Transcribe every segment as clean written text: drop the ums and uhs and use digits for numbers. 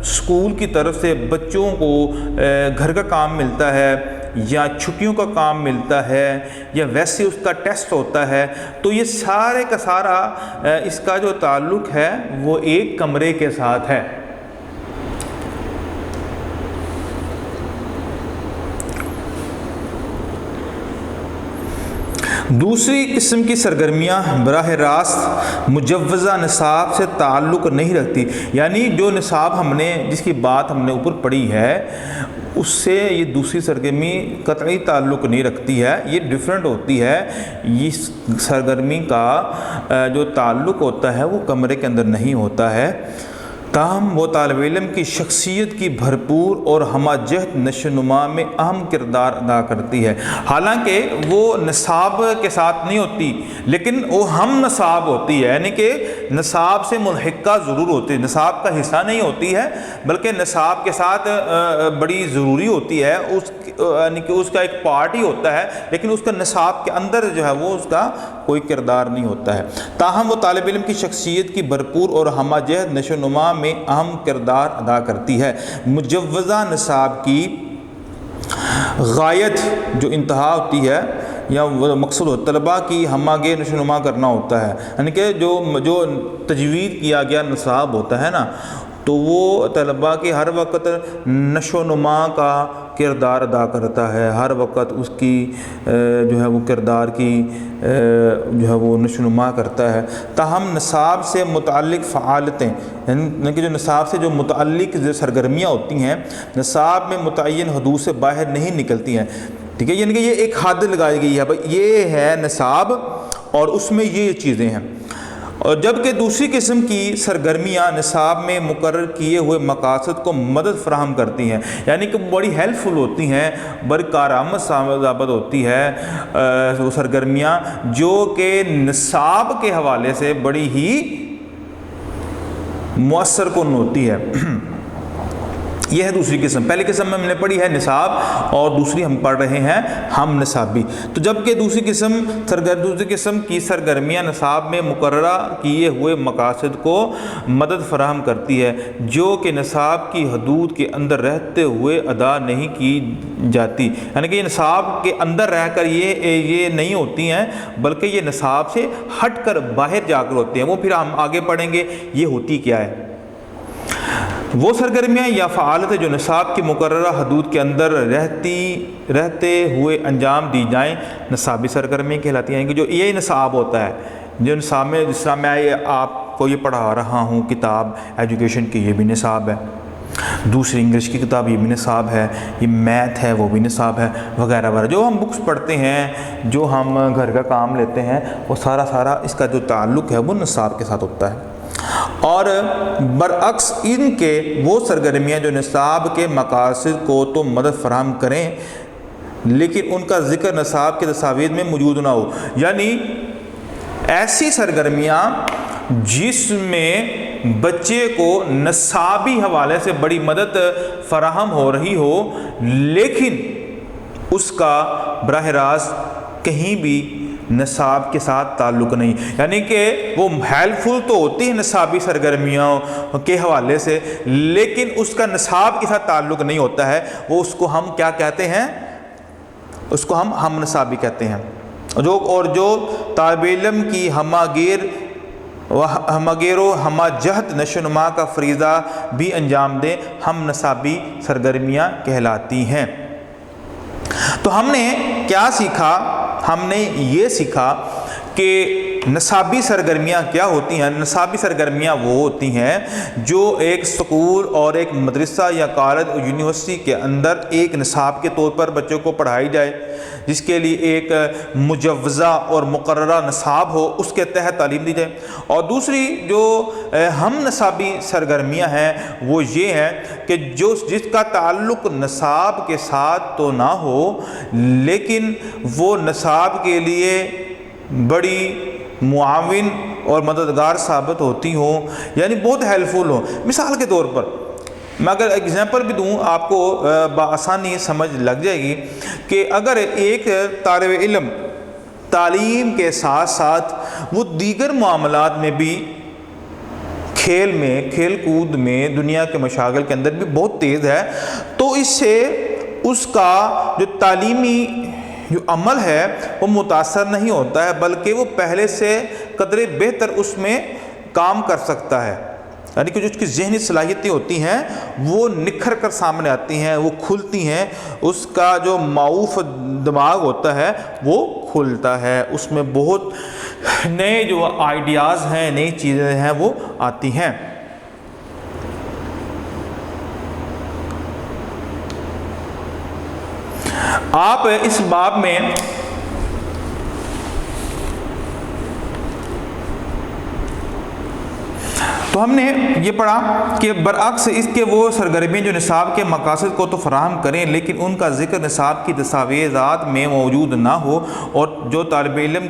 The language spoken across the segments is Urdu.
اسکول کی طرف سے بچوں کو گھر کا کام ملتا ہے یا چھٹیوں کا کام ملتا ہے یا ویسے اس کا ٹیسٹ ہوتا ہے، تو یہ سارے کا سارا اس کا جو تعلق ہے وہ ایک کمرے کے ساتھ ہے۔ دوسری قسم کی سرگرمیاں براہ راست مجوزہ نصاب سے تعلق نہیں رکھتی، یعنی جو نصاب جس کی بات ہم نے اوپر پڑھی ہے اس سے یہ دوسری سرگرمی قطعی تعلق نہیں رکھتی ہے، یہ ڈیفرنٹ ہوتی ہے۔ اس سرگرمی کا جو تعلق ہوتا ہے وہ کمرے کے اندر نہیں ہوتا ہے، تاہم وہ طالب علم کی شخصیت کی بھرپور اور ہمہ جہت نشو و نما میں اہم کردار ادا کرتی ہے۔ حالانکہ وہ نصاب کے ساتھ نہیں ہوتی لیکن وہ ہم نصاب ہوتی ہے، یعنی کہ نصاب سے ملحقہ ضرور ہوتی ہے، نصاب کا حصہ نہیں ہوتی ہے بلکہ نصاب کے ساتھ بڑی ضروری ہوتی ہے، یعنی کہ اس کا ایک پارٹ ہی ہوتا ہے، لیکن اس کا نصاب کے اندر جو ہے وہ اس کا کوئی کردار نہیں ہوتا ہے۔ تاہم وہ طالب علم کی شخصیت کی بھرپور اور ہمہ جہت نشو و نما میں اہم کردار ادا کرتی ہے۔ مجوزہ نصاب کی غایت جو انتہا ہوتی ہے یا وہ مقصد ہو طلباء کی ہمہ گیر نشو و نما کرنا ہوتا ہے، یعنی کہ جو تجوید کیا گیا نصاب ہوتا ہے نا، تو وہ طلباء کی ہر وقت نشو و نما کا کردار ادا کرتا ہے، ہر وقت اس کی جو ہے وہ کردار کی جو ہے وہ نشو و نما کرتا ہے۔ تاہم نصاب سے متعلق فعالتیں، یعنی کہ جو نصاب سے جو متعلق جو سرگرمیاں ہوتی ہیں نصاب میں متعین حدود سے باہر نہیں نکلتی ہیں، ٹھیک ہے، یعنی کہ یہ ایک حد لگائی گئی ہے، بھائی یہ ہے نصاب اور اس میں یہ چیزیں ہیں۔ اور جبکہ دوسری قسم کی سرگرمیاں نصاب میں مقرر کیے ہوئے مقاصد کو مدد فراہم کرتی ہیں، یعنی کہ بڑی ہیلپ فل ہوتی ہیں، بڑی کارآمد ثابت ہوتی ہے وہ سرگرمیاں جو کہ نصاب کے حوالے سے بڑی ہی مؤثر کن ہوتی ہے۔ یہ ہے دوسری قسم۔ پہلی قسم میں ہم نے پڑھی ہے نصاب اور دوسری ہم پڑھ رہے ہیں ہم نصابی۔ تو جبکہ دوسری قسم کی سرگرمیاں نصاب میں مقررہ کیے ہوئے مقاصد کو مدد فراہم کرتی ہے جو کہ نصاب کی حدود کے اندر رہتے ہوئے ادا نہیں کی جاتی، یعنی کہ یہ نصاب کے اندر رہ کر یہ نہیں ہوتی ہیں بلکہ یہ نصاب سے ہٹ کر باہر جا کر ہوتے ہیں، وہ پھر ہم آگے پڑھیں گے یہ ہوتی کیا ہے۔ وہ سرگرمیاں یا فعالتیں جو نصاب کی مقررہ حدود کے اندر رہتے ہوئے انجام دی جائیں نصابی سرگرمیاں کہلاتی ہیں، کہ جو یہ نصاب ہوتا ہے، جو نصاب میں جس طرح میں آپ کو یہ پڑھا رہا ہوں کتاب ایجوکیشن کی، یہ بھی نصاب ہے، دوسری انگلش کی کتاب یہ بھی نصاب ہے، یہ میتھ ہے وہ بھی نصاب ہے، وغیرہ وغیرہ جو ہم بکس پڑھتے ہیں، جو ہم گھر کا کام لیتے ہیں، وہ سارا اس کا جو تعلق ہے وہ نصاب کے ساتھ ہوتا ہے۔ اور برعکس ان کے وہ سرگرمیاں جو نصاب کے مقاصد کو تو مدد فراہم کریں لیکن ان کا ذکر نصاب کے دستاویز میں موجود نہ ہو، یعنی ایسی سرگرمیاں جس میں بچے کو نصابی حوالے سے بڑی مدد فراہم ہو رہی ہو لیکن اس کا براہ راست کہیں بھی نصاب کے ساتھ تعلق نہیں، یعنی کہ وہ ہیلپ فل تو ہوتی ہے نصابی سرگرمیوں کے حوالے سے لیکن اس کا نصاب کے ساتھ تعلق نہیں ہوتا ہے، وہ اس کو ہم کیا کہتے ہیں، اس کو ہم نصابی کہتے ہیں۔ جو طالب علم کی ہمہ گیر و ہمہ جہت نشو و نما کا فریضہ بھی انجام دیں ہم نصابی سرگرمیاں کہلاتی ہیں۔ تو ہم نے کیا سیکھا؟ ہم نے یہ سیکھا کہ نصابی سرگرمیاں کیا ہوتی ہیں۔ نصابی سرگرمیاں وہ ہوتی ہیں جو ایک اسکول اور ایک مدرسہ یا کالج اور یونیورسٹی کے اندر ایک نصاب کے طور پر بچوں کو پڑھائی جائے، جس کے لیے ایک مجوزہ اور مقررہ نصاب ہو، اس کے تحت تعلیم دی جائے۔ اور دوسری جو ہم نصابی سرگرمیاں ہیں وہ یہ ہیں کہ جس کا تعلق نصاب کے ساتھ تو نہ ہو لیکن وہ نصاب کے لیے بڑی معاون اور مددگار ثابت ہوتی ہوں، یعنی بہت ہیلپ فل ہوں۔ مثال کے طور پر میں اگر ایگزامپل بھی دوں آپ کو بآسانی سمجھ لگ جائے گی کہ اگر ایک طالب علم تعلیم کے ساتھ ساتھ وہ دیگر معاملات میں بھی کھیل میں، کھیل کود میں، دنیا کے مشاغل کے اندر بھی بہت تیز ہے، تو اس سے اس کا جو تعلیمی جو عمل ہے وہ متاثر نہیں ہوتا ہے، بلکہ وہ پہلے سے قدرے بہتر اس میں کام کر سکتا ہے، یعنی کہ جو اس کی ذہنی صلاحیتیں ہوتی ہیں وہ نکھر کر سامنے آتی ہیں، وہ کھلتی ہیں، اس کا جو معاف دماغ ہوتا ہے وہ کھلتا ہے، اس میں بہت نئے جو آئیڈیاز ہیں، نئی چیزیں ہیں وہ آتی ہیں۔ آپ اس باب میں تو ہم نے یہ پڑھا کہ برعکس اس کے وہ سرگرمیاں جو نصاب کے مقاصد کو تو فراہم کریں لیکن ان کا ذکر نصاب کی دستاویزات میں موجود نہ ہو، اور جو طالب علم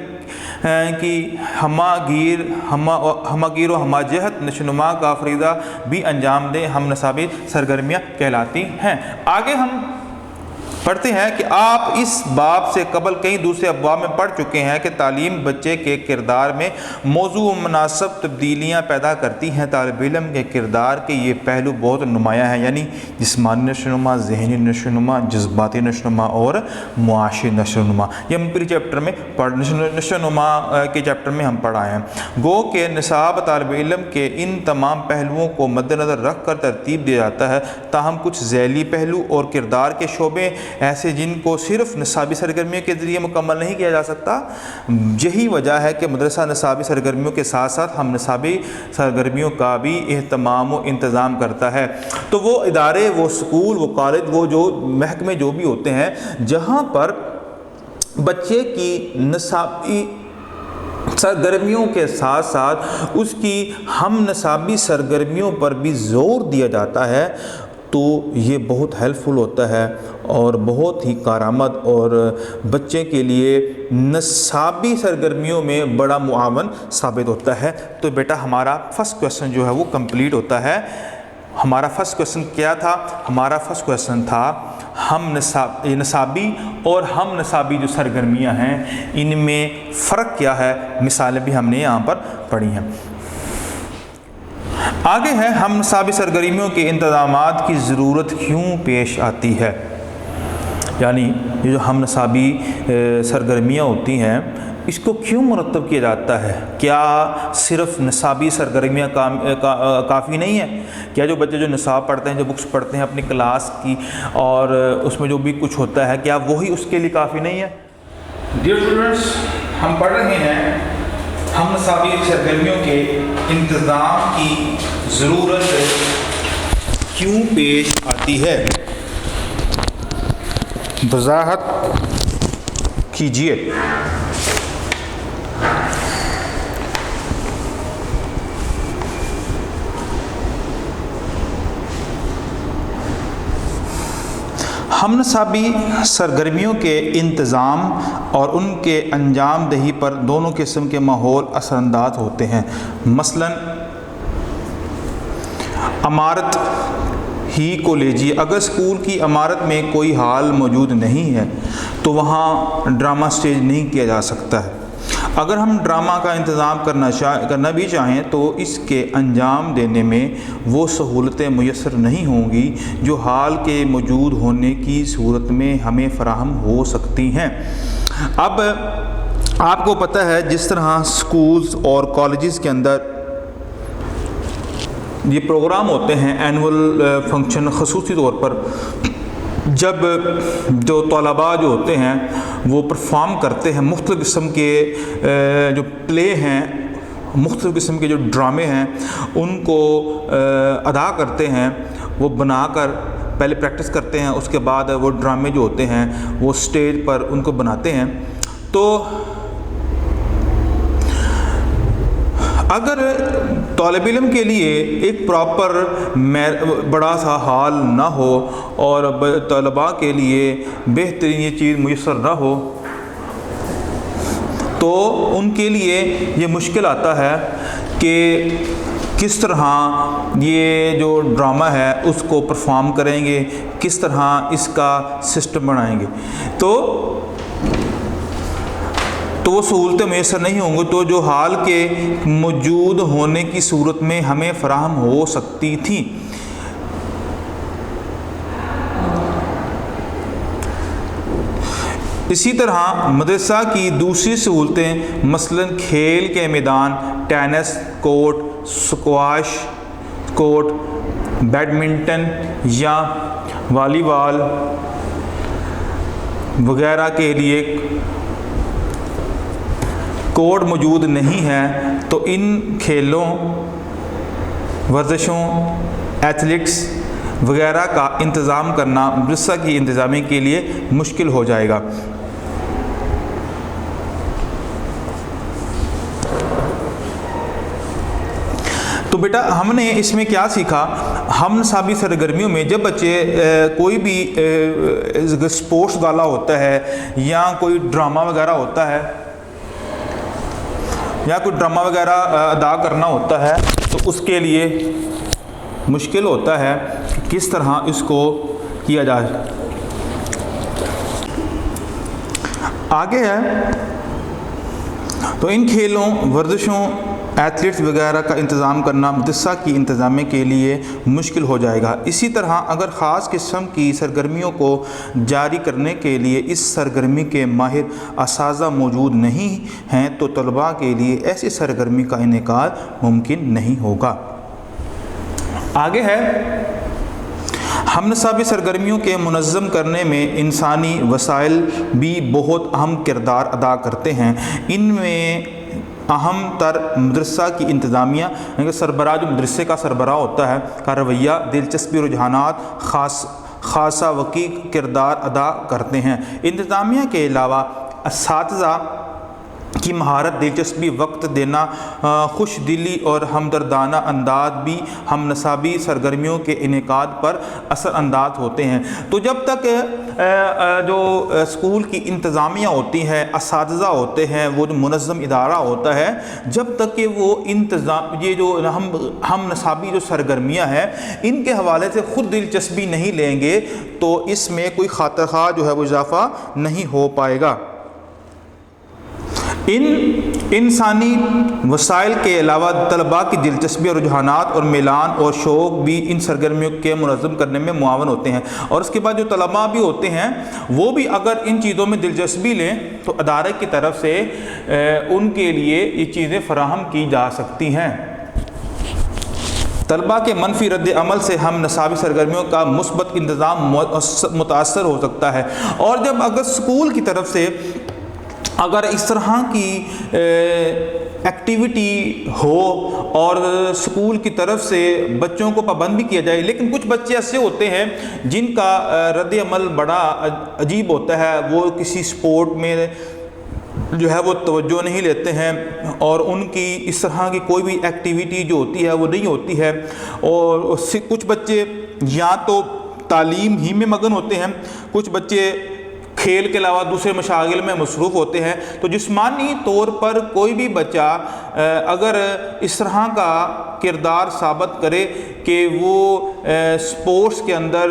کی ہمہ گیر و ہمہ جہت نشوونما کا فریضہ بھی انجام دیں، ہم نصابی سرگرمیاں کہلاتی ہیں۔ آگے ہم پڑھتے ہیں کہ آپ اس باب سے قبل کئی دوسرے ابواب میں پڑھ چکے ہیں کہ تعلیم بچے کے کردار میں موضوع و مناسب تبدیلیاں پیدا کرتی ہیں۔ طالب علم کے کردار کے یہ پہلو بہت نمایاں ہیں، یعنی جسمانی نشوونما، ذہنی نشوونما، جذباتی نشوونما اور معاشی نشوونما۔ یہ ہم پری چیپٹر میں نشوونما کے چیپٹر میں ہم پڑھا ہے۔ گو کہ نصاب طالب علم کے ان تمام پہلوؤں کو مد نظر رکھ کر ترتیب دیا جاتا ہے، تاہم کچھ ذیلی پہلو اور کردار کے شعبے ایسے جن کو صرف نصابی سرگرمیوں کے ذریعے مکمل نہیں کیا جا سکتا۔ یہی وجہ ہے کہ مدرسہ نصابی سرگرمیوں کے ساتھ ساتھ ہم نصابی سرگرمیوں کا بھی اہتمام و انتظام کرتا ہے۔ تو وہ ادارے، وہ سکول، وہ کالج، وہ جو محکمے جو بھی ہوتے ہیں جہاں پر بچے کی نصابی سرگرمیوں کے ساتھ ساتھ اس کی ہم نصابی سرگرمیوں پر بھی زور دیا جاتا ہے، تو یہ بہت ہیلپ فل ہوتا ہے اور بہت ہی کارآمد اور بچے کے لیے نصابی سرگرمیوں میں بڑا معاون ثابت ہوتا ہے۔ تو بیٹا ہمارا فرسٹ کویسچن جو ہے وہ کمپلیٹ ہوتا ہے۔ ہمارا فرسٹ کویسچن کیا تھا؟ ہمارا فرسٹ کویسچن تھا ہم نصابی اور ہم نصابی جو سرگرمیاں ہیں ان میں فرق کیا ہے، مثالیں بھی ہم نے یہاں پر پڑھی ہیں۔ آگے ہے ہم نصابی سرگرمیوں کے انتظامات کی ضرورت کیوں پیش آتی ہے، یعنی یہ جو ہم نصابی سرگرمیاں ہوتی ہیں اس کو کیوں مرتب کیا جاتا ہے؟ کیا صرف نصابی سرگرمیاں کافی نہیں ہیں؟ کیا جو بچے جو نصاب پڑھتے ہیں، جو بکس پڑھتے ہیں اپنی کلاس کی اور اس میں جو بھی کچھ ہوتا ہے، کیا وہی اس کے لیے کافی نہیں ہے؟ ڈیئر اسٹوڈنٹس، ہم پڑھ رہے ہیں ہم نصابی سرگرمیوں کے انتظام کی ضرورت کیوں پیش آتی ہے، وضاحت کیجیے۔ ہم نصابی سرگرمیوں کے انتظام اور ان کے انجام دہی پر دونوں قسم کے ماحول اثر انداز ہوتے ہیں۔ مثلاً عمارت ہی کو لیجیے، اگر اسکول کی عمارت میں کوئی ہال موجود نہیں ہے تو وہاں ڈرامہ اسٹیج نہیں کیا جا سکتا ہے۔ اگر ہم ڈرامہ کا انتظام کرنا بھی چاہیں تو اس کے انجام دینے میں وہ سہولتیں میسر نہیں ہوں گی جو ہال کے موجود ہونے کی صورت میں ہمیں فراہم ہو سکتی ہیں۔ اب آپ کو پتہ ہے جس طرح سکولز اور کالجز کے اندر یہ پروگرام ہوتے ہیں اینول فنکشن، خصوصی طور پر جب جو طلباء جو ہوتے ہیں وہ پرفارم کرتے ہیں، مختلف قسم کے جو پلے ہیں، مختلف قسم کے جو ڈرامے ہیں ان کو ادا کرتے ہیں، وہ بنا کر پہلے پریکٹس کرتے ہیں، اس کے بعد وہ ڈرامے جو ہوتے ہیں وہ اسٹیج پر ان کو بناتے ہیں۔ تو اگر طالب علم کے لیے ایک پراپر بڑا سا ہال نہ ہو اور طلباء کے لیے بہترین یہ چیز میسر نہ ہو تو ان کے لیے یہ مشکل آتا ہے کہ کس طرح یہ جو ڈرامہ ہے اس کو پرفارم کریں گے، کس طرح اس کا سسٹم بنائیں گے۔ تو تو وہ سہولتیں میسر نہیں ہوں گی تو جو حال کے موجود ہونے کی صورت میں ہمیں فراہم ہو سکتی تھیں۔ اسی طرح مدرسہ کی دوسری سہولتیں مثلاً کھیل کے میدان، tennis court, squash court, badminton یا والی بال وغیرہ کے لیے کورٹ موجود نہیں ہے، تو ان کھیلوں، ورزشوں، ایتھلیٹکس وغیرہ کا انتظام کرنا مدرسہ کی انتظامیہ کے لیے مشکل ہو جائے گا۔ تو بیٹا ہم نے اس میں کیا سیکھا؟ ہم نصابی سرگرمیوں میں جب بچے کوئی بھی اسپورٹس گالا ہوتا ہے یا کوئی ڈرامہ وغیرہ ہوتا ہے یا کوئی ڈرامہ وغیرہ ادا کرنا ہوتا ہے تو اس کے لیے مشکل ہوتا ہے کہ کس طرح اس کو کیا جائے۔ آگے ہے تو ان کھیلوں، ورزشوں، ایتھلیٹس وغیرہ کا انتظام کرنا مدرسہ کی انتظامیہ کے لیے مشکل ہو جائے گا۔ اسی طرح اگر خاص قسم کی سرگرمیوں کو جاری کرنے کے لیے اس سرگرمی کے ماہر اساتذہ موجود نہیں ہیں تو طلباء کے لیے ایسی سرگرمی کا انعقاد ممکن نہیں ہوگا۔ آگے ہے ہم نصابی سرگرمیوں کے منظم کرنے میں انسانی وسائل بھی بہت اہم کردار ادا کرتے ہیں۔ ان میں اہم تر مدرسہ کی انتظامیہ یعنی سربراہ، جو مدرسے کا سربراہ ہوتا ہے، کا رویہ، دلچسپی، رجحانات خاصہ وقی کردار ادا کرتے ہیں۔ انتظامیہ کے علاوہ اساتذہ کی مہارت، دلچسپی، وقت دینا، خوش دلی اور ہمدردانہ انداز بھی ہم نصابی سرگرمیوں کے انعقاد پر اثر انداز ہوتے ہیں۔ تو جب تک جو اسکول کی انتظامیہ ہوتی ہے، اساتذہ ہوتے ہیں، وہ جو منظم ادارہ ہوتا ہے، جب تک کہ وہ یہ جو ہم نصابی جو سرگرمیاں ہیں ان کے حوالے سے خود دلچسپی نہیں لیں گے تو اس میں کوئی خاطر خواہ جو ہے وہ اضافہ نہیں ہو پائے گا۔ ان انسانی وسائل کے علاوہ طلباء کی دلچسپی اور رجحانات اور میلان اور شوق بھی ان سرگرمیوں کے منظم کرنے میں معاون ہوتے ہیں۔ اور اس کے بعد جو طلباء بھی ہوتے ہیں وہ بھی اگر ان چیزوں میں دلچسپی لیں تو ادارے کی طرف سے ان کے لیے یہ چیزیں فراہم کی جا سکتی ہیں۔ طلباء کے منفی رد عمل سے ہم نصابی سرگرمیوں کا مثبت انتظام متاثر ہو سکتا ہے۔ اور جب اگر اسکول کی طرف سے اگر اس طرح کی ایکٹیویٹی ہو اور اسکول کی طرف سے بچوں کو پابند بھی کیا جائے، لیکن کچھ بچے ایسے ہوتے ہیں جن کا رد عمل بڑا عجیب ہوتا ہے، وہ کسی سپورٹ میں جو ہے وہ توجہ نہیں لیتے ہیں اور ان کی اس طرح کی کوئی بھی ایکٹیویٹی جو ہوتی ہے وہ نہیں ہوتی ہے، اور کچھ بچے یا تو تعلیم ہی میں مگن ہوتے ہیں، کچھ بچے کھیل کے علاوہ دوسرے مشاغل میں مصروف ہوتے ہیں۔ تو جسمانی طور پر کوئی بھی بچہ اگر اس طرح کا کردار ثابت کرے کہ وہ سپورٹس کے اندر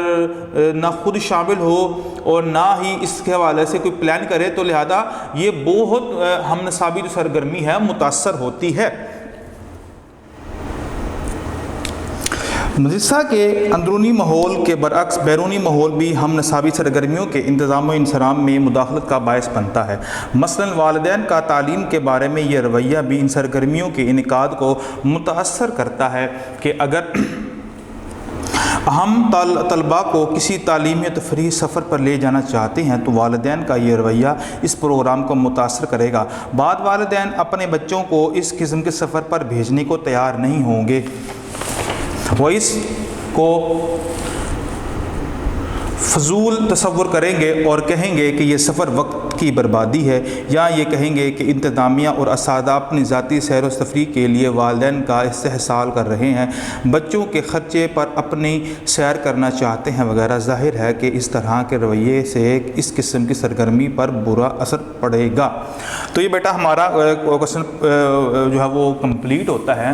نہ خود شامل ہو اور نہ ہی اس کے حوالے سے کوئی پلان کرے تو لہذا یہ بہت ہم نصابی جو سرگرمی ہے متاثر ہوتی ہے۔ مدرسہ کے اندرونی ماحول کے برعکس بیرونی ماحول بھی ہم نصابی سرگرمیوں کے انتظام و انصرام میں مداخلت کا باعث بنتا ہے۔ مثلاً والدین کا تعلیم کے بارے میں یہ رویہ بھی ان سرگرمیوں کے انعقاد کو متاثر کرتا ہے کہ اگر ہم طلباء کو کسی تعلیمی و تفریحی سفر پر لے جانا چاہتے ہیں تو والدین کا یہ رویہ اس پروگرام کو متاثر کرے گا۔ بعض والدین اپنے بچوں کو اس قسم کے سفر پر بھیجنے کو تیار نہیں ہوں گے، وہ اس کو فضول تصور کریں گے اور کہیں گے کہ یہ سفر وقت کی بربادی ہے، یا یہ کہیں گے کہ انتظامیہ اور اساتذہ اپنی ذاتی سیر و تفریح کے لیے والدین کا استحصال کر رہے ہیں، بچوں کے خرچے پر اپنی سیر کرنا چاہتے ہیں وغیرہ۔ ظاہر ہے کہ اس طرح کے رویے سے اس قسم کی سرگرمی پر برا اثر پڑے گا۔ تو یہ بیٹا ہمارا کوسچن جو ہے وہ کمپلیٹ ہوتا ہے۔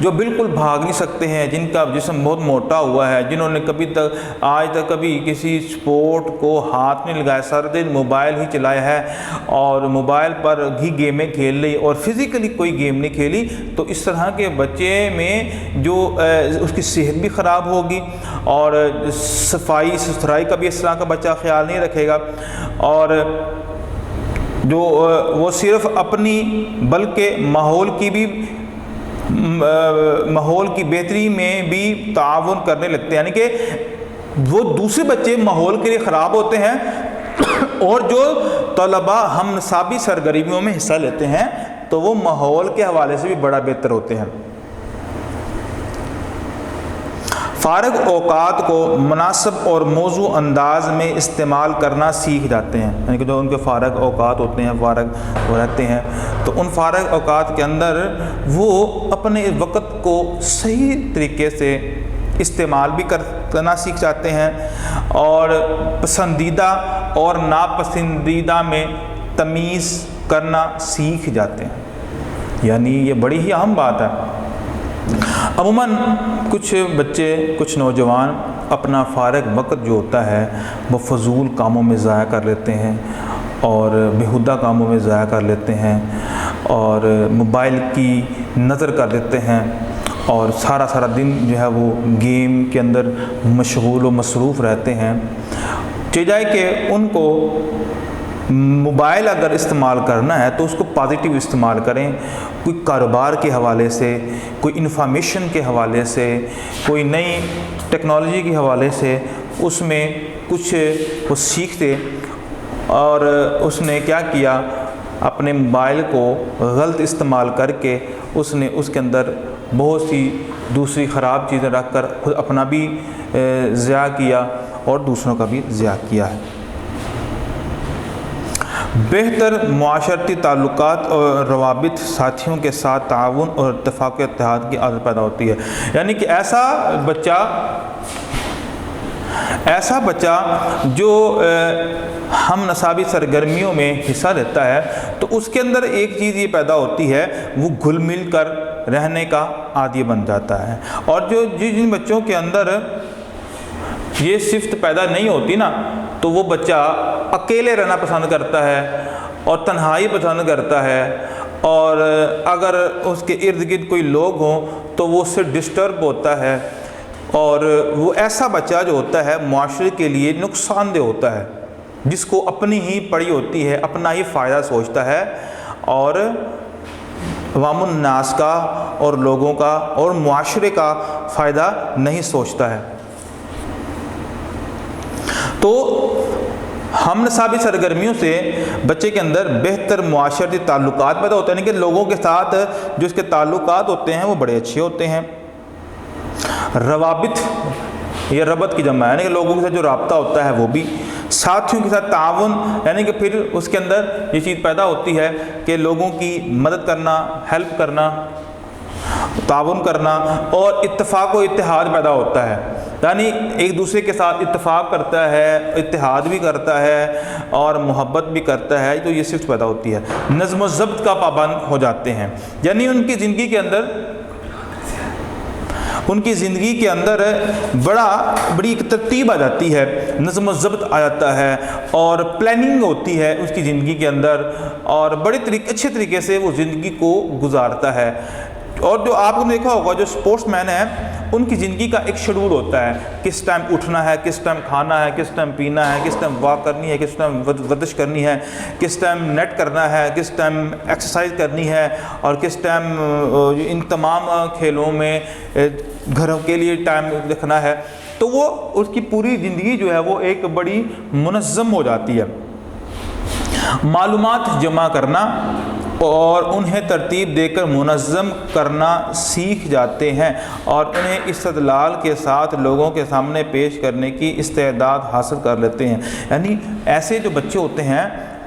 جو بالکل بھاگ نہیں سکتے ہیں، جن کا جسم بہت موٹا ہوا ہے، جنہوں نے آج تک کبھی کسی سپورٹ کو ہاتھ نہیں لگایا، سارا دن موبائل ہی چلایا ہے اور موبائل پر ہی گیمیں کھیل لی اور فزیکلی کوئی گیم نہیں کھیلی، تو اس طرح کے بچے میں جو اس کی صحت بھی خراب ہوگی اور صفائی ستھرائی کا بھی اس طرح کا بچہ خیال نہیں رکھے گا، اور جو وہ صرف اپنی بلکہ ماحول کی بہتری میں بھی تعاون کرنے لگتے ہیں، یعنی کہ وہ دوسرے بچے ماحول کے لیے خراب ہوتے ہیں اور جو طلباء ہم نصابی سرگرمیوں میں حصہ لیتے ہیں تو وہ ماحول کے حوالے سے بھی بڑا بہتر ہوتے ہیں۔ فارغ اوقات کو مناسب اور موزوں انداز میں استعمال کرنا سیکھ جاتے ہیں، یعنی کہ جو ان کے فارغ اوقات ہوتے ہیں، فارغ رہتے ہیں، تو ان فارغ اوقات کے اندر وہ اپنے وقت کو صحیح طریقے سے استعمال بھی کرنا سیکھ جاتے ہیں اور پسندیدہ اور ناپسندیدہ میں تمیز کرنا سیکھ جاتے ہیں، یعنی یہ بڑی ہی اہم بات ہے۔ عموماً کچھ بچے، کچھ نوجوان اپنا فارغ وقت جو ہوتا ہے وہ فضول کاموں میں ضائع کر لیتے ہیں اور بیہودہ کاموں میں ضائع کر لیتے ہیں اور موبائل کی نظر کر لیتے ہیں اور سارا دن جو ہے وہ گیم کے اندر مشغول و مصروف رہتے ہیں۔ چاہیے کہ ان کو موبائل اگر استعمال کرنا ہے تو اس کو پازیٹیو استعمال کریں، کوئی کاروبار کے حوالے سے، کوئی انفارمیشن کے حوالے سے، کوئی نئی ٹیکنالوجی کے حوالے سے اس میں کچھ وہ سیکھتے، اور اس نے کیا کیا، اپنے موبائل کو غلط استعمال کر کے اس نے اس کے اندر بہت سی دوسری خراب چیزیں رکھ کر خود اپنا بھی ضیاع کیا اور دوسروں کا بھی ضیاع کیا ہے۔ بہتر معاشرتی تعلقات اور روابط، ساتھیوں کے ساتھ تعاون اور اتفاق و اتحاد کی عادت پیدا ہوتی ہے، یعنی کہ ایسا بچہ جو ہم نصابی سرگرمیوں میں حصہ لیتا ہے تو اس کے اندر ایک چیز یہ پیدا ہوتی ہے، وہ گھل مل کر رہنے کا عادی بن جاتا ہے، اور جن بچوں کے اندر یہ صفت پیدا نہیں ہوتی نا تو وہ بچہ اکیلے رہنا پسند کرتا ہے اور تنہائی پسند کرتا ہے، اور اگر اس کے ارد گرد کوئی لوگ ہوں تو وہ اس سے ڈسٹرب ہوتا ہے، اور وہ ایسا بچہ جو ہوتا ہے معاشرے کے لیے نقصان دہ ہوتا ہے، جس کو اپنی ہی پڑی ہوتی ہے، اپنا ہی فائدہ سوچتا ہے اور عوام الناس کا اور لوگوں کا اور معاشرے کا فائدہ نہیں سوچتا ہے۔ تو ہم نصابی سرگرمیوں سے بچے کے اندر بہتر معاشرتی تعلقات پیدا ہوتے ہیں، یعنی کہ لوگوں کے ساتھ جو اس کے تعلقات ہوتے ہیں وہ بڑے اچھے ہوتے ہیں۔ روابط، یہ ربط کی جمع ہے، یعنی کہ لوگوں کے ساتھ جو رابطہ ہوتا ہے وہ بھی، ساتھیوں کے ساتھ تعاون، یعنی کہ پھر اس کے اندر یہ چیز پیدا ہوتی ہے کہ لوگوں کی مدد کرنا، ہیلپ کرنا، تعاون کرنا، اور اتفاق و اتحاد پیدا ہوتا ہے، یعنی ایک دوسرے کے ساتھ اتفاق کرتا ہے، اتحاد بھی کرتا ہے اور محبت بھی کرتا ہے، تو یہ صفت پیدا ہوتی ہے۔ نظم و ضبط کا پابند ہو جاتے ہیں، یعنی ان کی زندگی کے اندر بڑی ایک ترتیب آ جاتی ہے، نظم و ضبط آ جاتا ہے اور پلاننگ ہوتی ہے اس کی زندگی کے اندر، اور بڑے اچھے طریقے سے وہ زندگی کو گزارتا ہے۔ اور جو آپ نے دیکھا ہوگا جو سپورٹس مین ہیں ان کی زندگی کا ایک شیڈول ہوتا ہے، کس ٹائم اٹھنا ہے، کس ٹائم کھانا ہے، کس ٹائم پینا ہے، کس ٹائم واک کرنی ہے، کس ٹائم ورزش کرنی ہے، کس ٹائم نیٹ کرنا ہے، کس ٹائم ایکسرسائز کرنی ہے، اور کس ٹائم ان تمام کھیلوں میں گھروں کے لیے ٹائم رکھنا ہے، تو وہ اس کی پوری زندگی جو ہے وہ ایک بڑی منظم ہو جاتی ہے۔ معلومات جمع کرنا اور انہیں ترتیب دے کر منظم کرنا سیکھ جاتے ہیں اور انہیں استدلال کے ساتھ لوگوں کے سامنے پیش کرنے کی استعداد حاصل کر لیتے ہیں، یعنی ایسے جو بچے ہوتے ہیں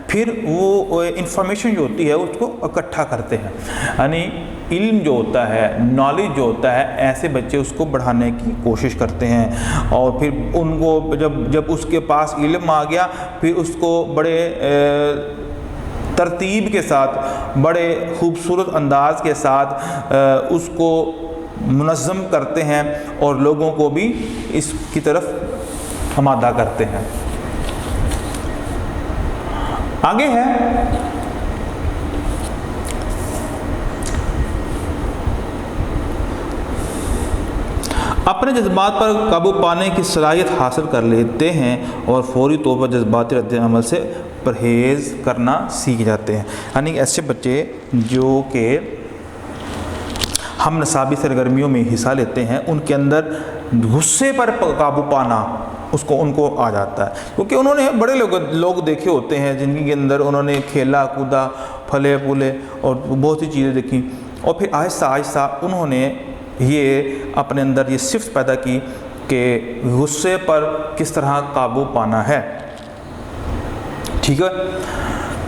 پھر وہ انفارمیشن جو ہوتی ہے اس کو اکٹھا کرتے ہیں، یعنی علم جو ہوتا ہے، نالج جو ہوتا ہے، ایسے بچے اس کو بڑھانے کی کوشش کرتے ہیں، اور پھر ان کو جب اس کے پاس علم آ گیا پھر اس کو بڑے ترتیب کے ساتھ، بڑے خوبصورت انداز کے ساتھ اس کو منظم کرتے ہیں اور لوگوں کو بھی اس کی طرف آمادہ کرتے ہیں۔ آگے ہے اپنے جذبات پر قابو پانے کی صلاحیت حاصل کر لیتے ہیں اور فوری طور پر جذباتی رد عمل سے پرہیز کرنا سیکھ جاتے ہیں۔ یعنی ایسے بچے جو کہ ہم نصابی سرگرمیوں میں حصہ لیتے ہیں، ان کے اندر غصے پر قابو پانا ان کو آ جاتا ہے، کیونکہ انہوں نے بڑے لوگ دیکھے ہوتے ہیں جن کے اندر انہوں نے کھیلا کودا، پھلے پھولے اور بہت سی چیزیں دیکھیں، اور پھر آہستہ آہستہ انہوں نے یہ اپنے اندر یہ صفت پیدا کی کہ غصے پر کس طرح قابو پانا ہے۔ ٹھیک ہے،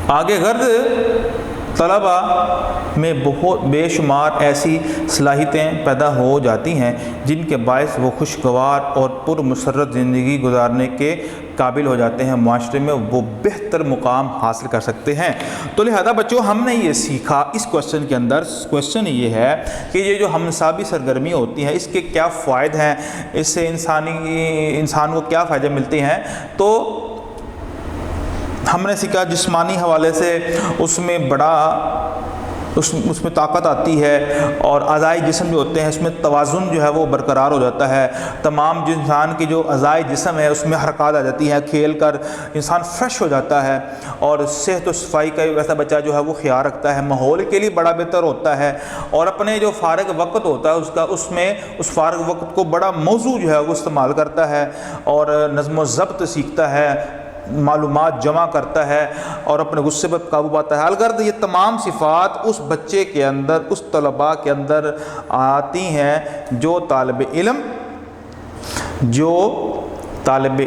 آگے غرض طلبہ میں بہت بے شمار ایسی صلاحیتیں پیدا ہو جاتی ہیں جن کے باعث وہ خوشگوار اور پرمسرت زندگی گزارنے کے قابل ہو جاتے ہیں، معاشرے میں وہ بہتر مقام حاصل کر سکتے ہیں۔ تو لہذا بچوں ہم نے یہ سیکھا اس کوشچن کے اندر، کوشچن یہ ہے کہ یہ جو ہم نصابی سرگرمیاں ہوتی ہیں اس کے کیا فوائد ہیں، اس سے انسان کو کیا فائدے ملتے ہیں۔ تو ہم نے سیکھا جسمانی حوالے سے اس میں اس میں طاقت آتی ہے، اور اعضائے جسم جو ہوتے ہیں اس میں توازن جو ہے وہ برقرار ہو جاتا ہے، تمام جو انسان کی جو اعضائے جسم ہے اس میں حرکات آ جاتی ہیں، کھیل کر انسان فریش ہو جاتا ہے، اور صحت و صفائی کا ویسا بچہ جو ہے وہ خیال رکھتا ہے، ماحول کے لیے بڑا بہتر ہوتا ہے، اور اپنے جو فارغ وقت ہوتا ہے اس فارغ وقت کو بڑا موضوع جو ہے وہ استعمال کرتا ہے، اور نظم و ضبط سیکھتا ہے، معلومات جمع کرتا ہے، اور اپنے غصے پر قابو پاتا ہے۔ الغرض یہ تمام صفات اس بچے کے اندر، اس طلباء کے اندر آتی ہیں جو طالب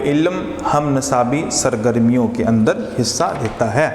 علم ہم نصابی سرگرمیوں کے اندر حصہ لیتا ہے۔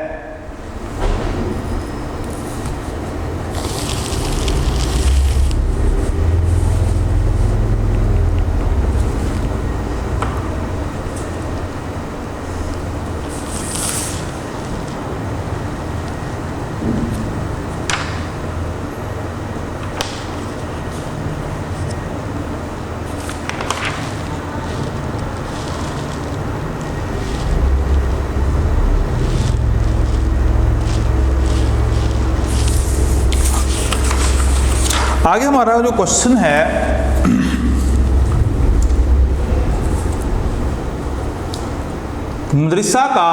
آگے ہمارا جو کوشچن ہے مدرسہ کا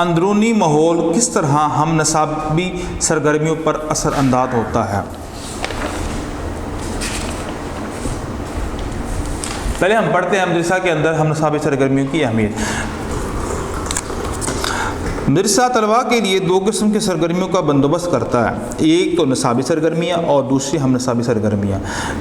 اندرونی ماحول کس طرح ہم نصابی سرگرمیوں پر اثر انداز ہوتا ہے۔ پہلے ہم پڑھتے ہیں مدرسہ کے اندر ہم نصابی سرگرمیوں کی اہمیت۔ مدرسہ طلباء کے لیے دو قسم کے سرگرمیوں کا بندوبست کرتا ہے، ایک تو نصابی سرگرمیاں اور دوسری ہم نصابی سرگرمیاں۔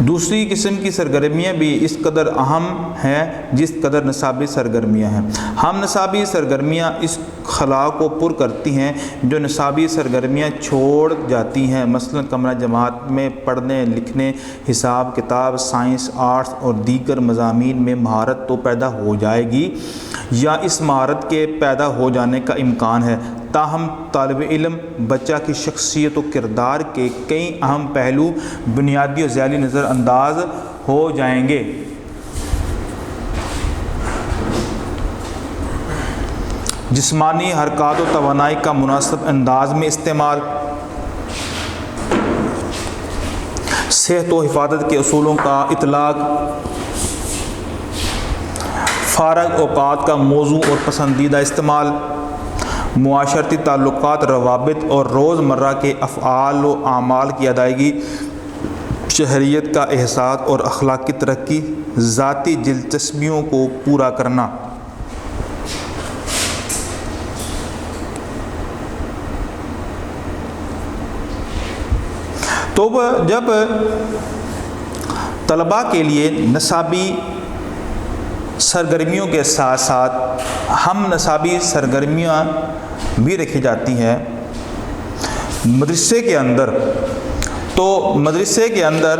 دوسری قسم کی سرگرمیاں بھی اس قدر اہم ہیں جس قدر نصابی سرگرمیاں ہیں۔ ہم نصابی سرگرمیاں اس خلا کو پر کرتی ہیں جو نصابی سرگرمیاں چھوڑ جاتی ہیں، مثلا کمرہ جماعت میں پڑھنے لکھنے، حساب کتاب، سائنس، آرٹس اور دیگر مضامین میں مہارت تو پیدا ہو جائے گی یا اس مہارت کے پیدا ہو جانے کا امکان ہے، تاہم طالب علم بچہ کی شخصیت و کردار کے کئی اہم پہلو بنیادی اور ذیلی نظر انداز ہو جائیں گے۔ جسمانی حرکات و توانائی کا مناسب انداز میں استعمال، صحت و حفاظت کے اصولوں کا اطلاق، فارغ اوقات کا موزوں اور پسندیدہ استعمال، معاشرتی تعلقات، روابط اور روزمرہ کے افعال و اعمال کی ادائیگی، شہریت کا احساس اور اخلاقی ترقی، ذاتی دلچسپیوں کو پورا کرنا۔ تو جب طلباء کے لیے نصابی سرگرمیوں کے ساتھ ساتھ ہم نصابی سرگرمیاں بھی رکھی جاتی ہیں مدرسے کے اندر، تو مدرسے کے اندر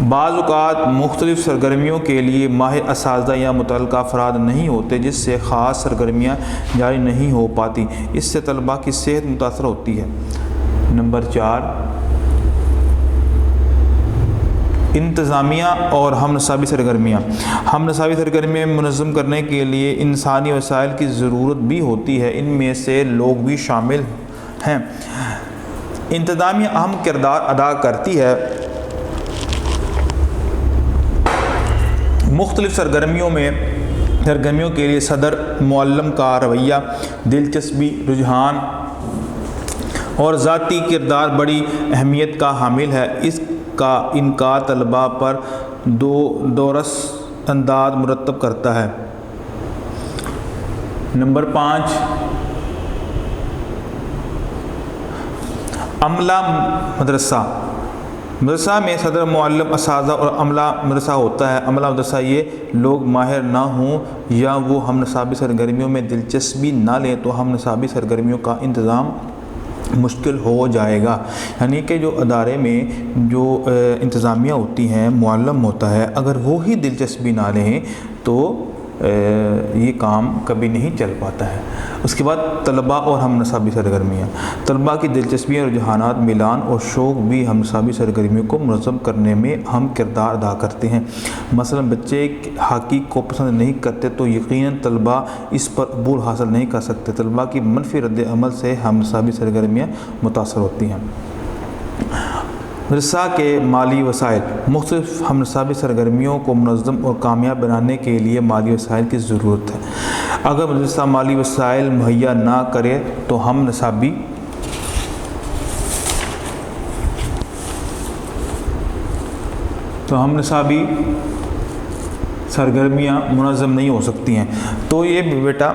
بعض اوقات مختلف سرگرمیوں کے لیے ماہر اساتذہ یا متعلقہ افراد نہیں ہوتے، جس سے خاص سرگرمیاں جاری نہیں ہو پاتی، اس سے طلباء کی صحت متاثر ہوتی ہے۔ نمبر 4، انتظامیہ اور ہم نصابی سرگرمیاں۔ ہم نصابی سرگرمیاں منظم کرنے کے لیے انسانی وسائل کی ضرورت بھی ہوتی ہے، ان میں سے لوگ بھی شامل ہیں۔ انتظامیہ اہم کردار ادا کرتی ہے۔ مختلف سرگرمیوں کے لیے صدر معلم کا رویہ، دلچسپی، رجحان اور ذاتی کردار بڑی اہمیت کا حامل ہے۔ اس کا انعکاس طلباء پر دورس انداز مرتب کرتا ہے۔ نمبر 5، عملہ مدرسہ میں صدر معلم، اساتذہ اور عملہ مدرسہ ہوتا ہے۔ عملہ مدرسہ یہ لوگ ماہر نہ ہوں یا وہ ہم نصابی سرگرمیوں میں دلچسپی نہ لیں تو ہم نصابی سرگرمیوں کا انتظام مشکل ہو جائے گا۔ یعنی کہ جو ادارے میں جو انتظامیہ ہوتی ہیں، معلم ہوتا ہے، اگر وہ ہی دلچسپی نہ لیں تو یہ کام کبھی نہیں چل پاتا ہے۔ اس کے بعد طلباء اور ہم نصابی سرگرمیاں۔ طلباء کی دلچسپیاں، رجحانات، میلان اور شوق بھی ہم نصابی سرگرمیوں کو منظم کرنے میں اہم کردار ادا کرتے ہیں۔ مثلا بچے ہاکی کو پسند نہیں کرتے تو یقیناً طلباء اس پر عبور حاصل نہیں کر سکتے۔ طلباء کی منفی رد عمل سے ہم نصابی سرگرمیاں متاثر ہوتی ہیں۔ مدرسہ کے مالی وسائل۔ مختلف ہم نصابی سرگرمیوں کو منظم اور کامیاب بنانے کے لیے مالی وسائل کی ضرورت ہے۔ اگر مدرسہ مالی وسائل مہیا نہ کرے تو ہم نصابی سرگرمیاں منظم نہیں ہو سکتی ہیں۔ تو یہ بیٹا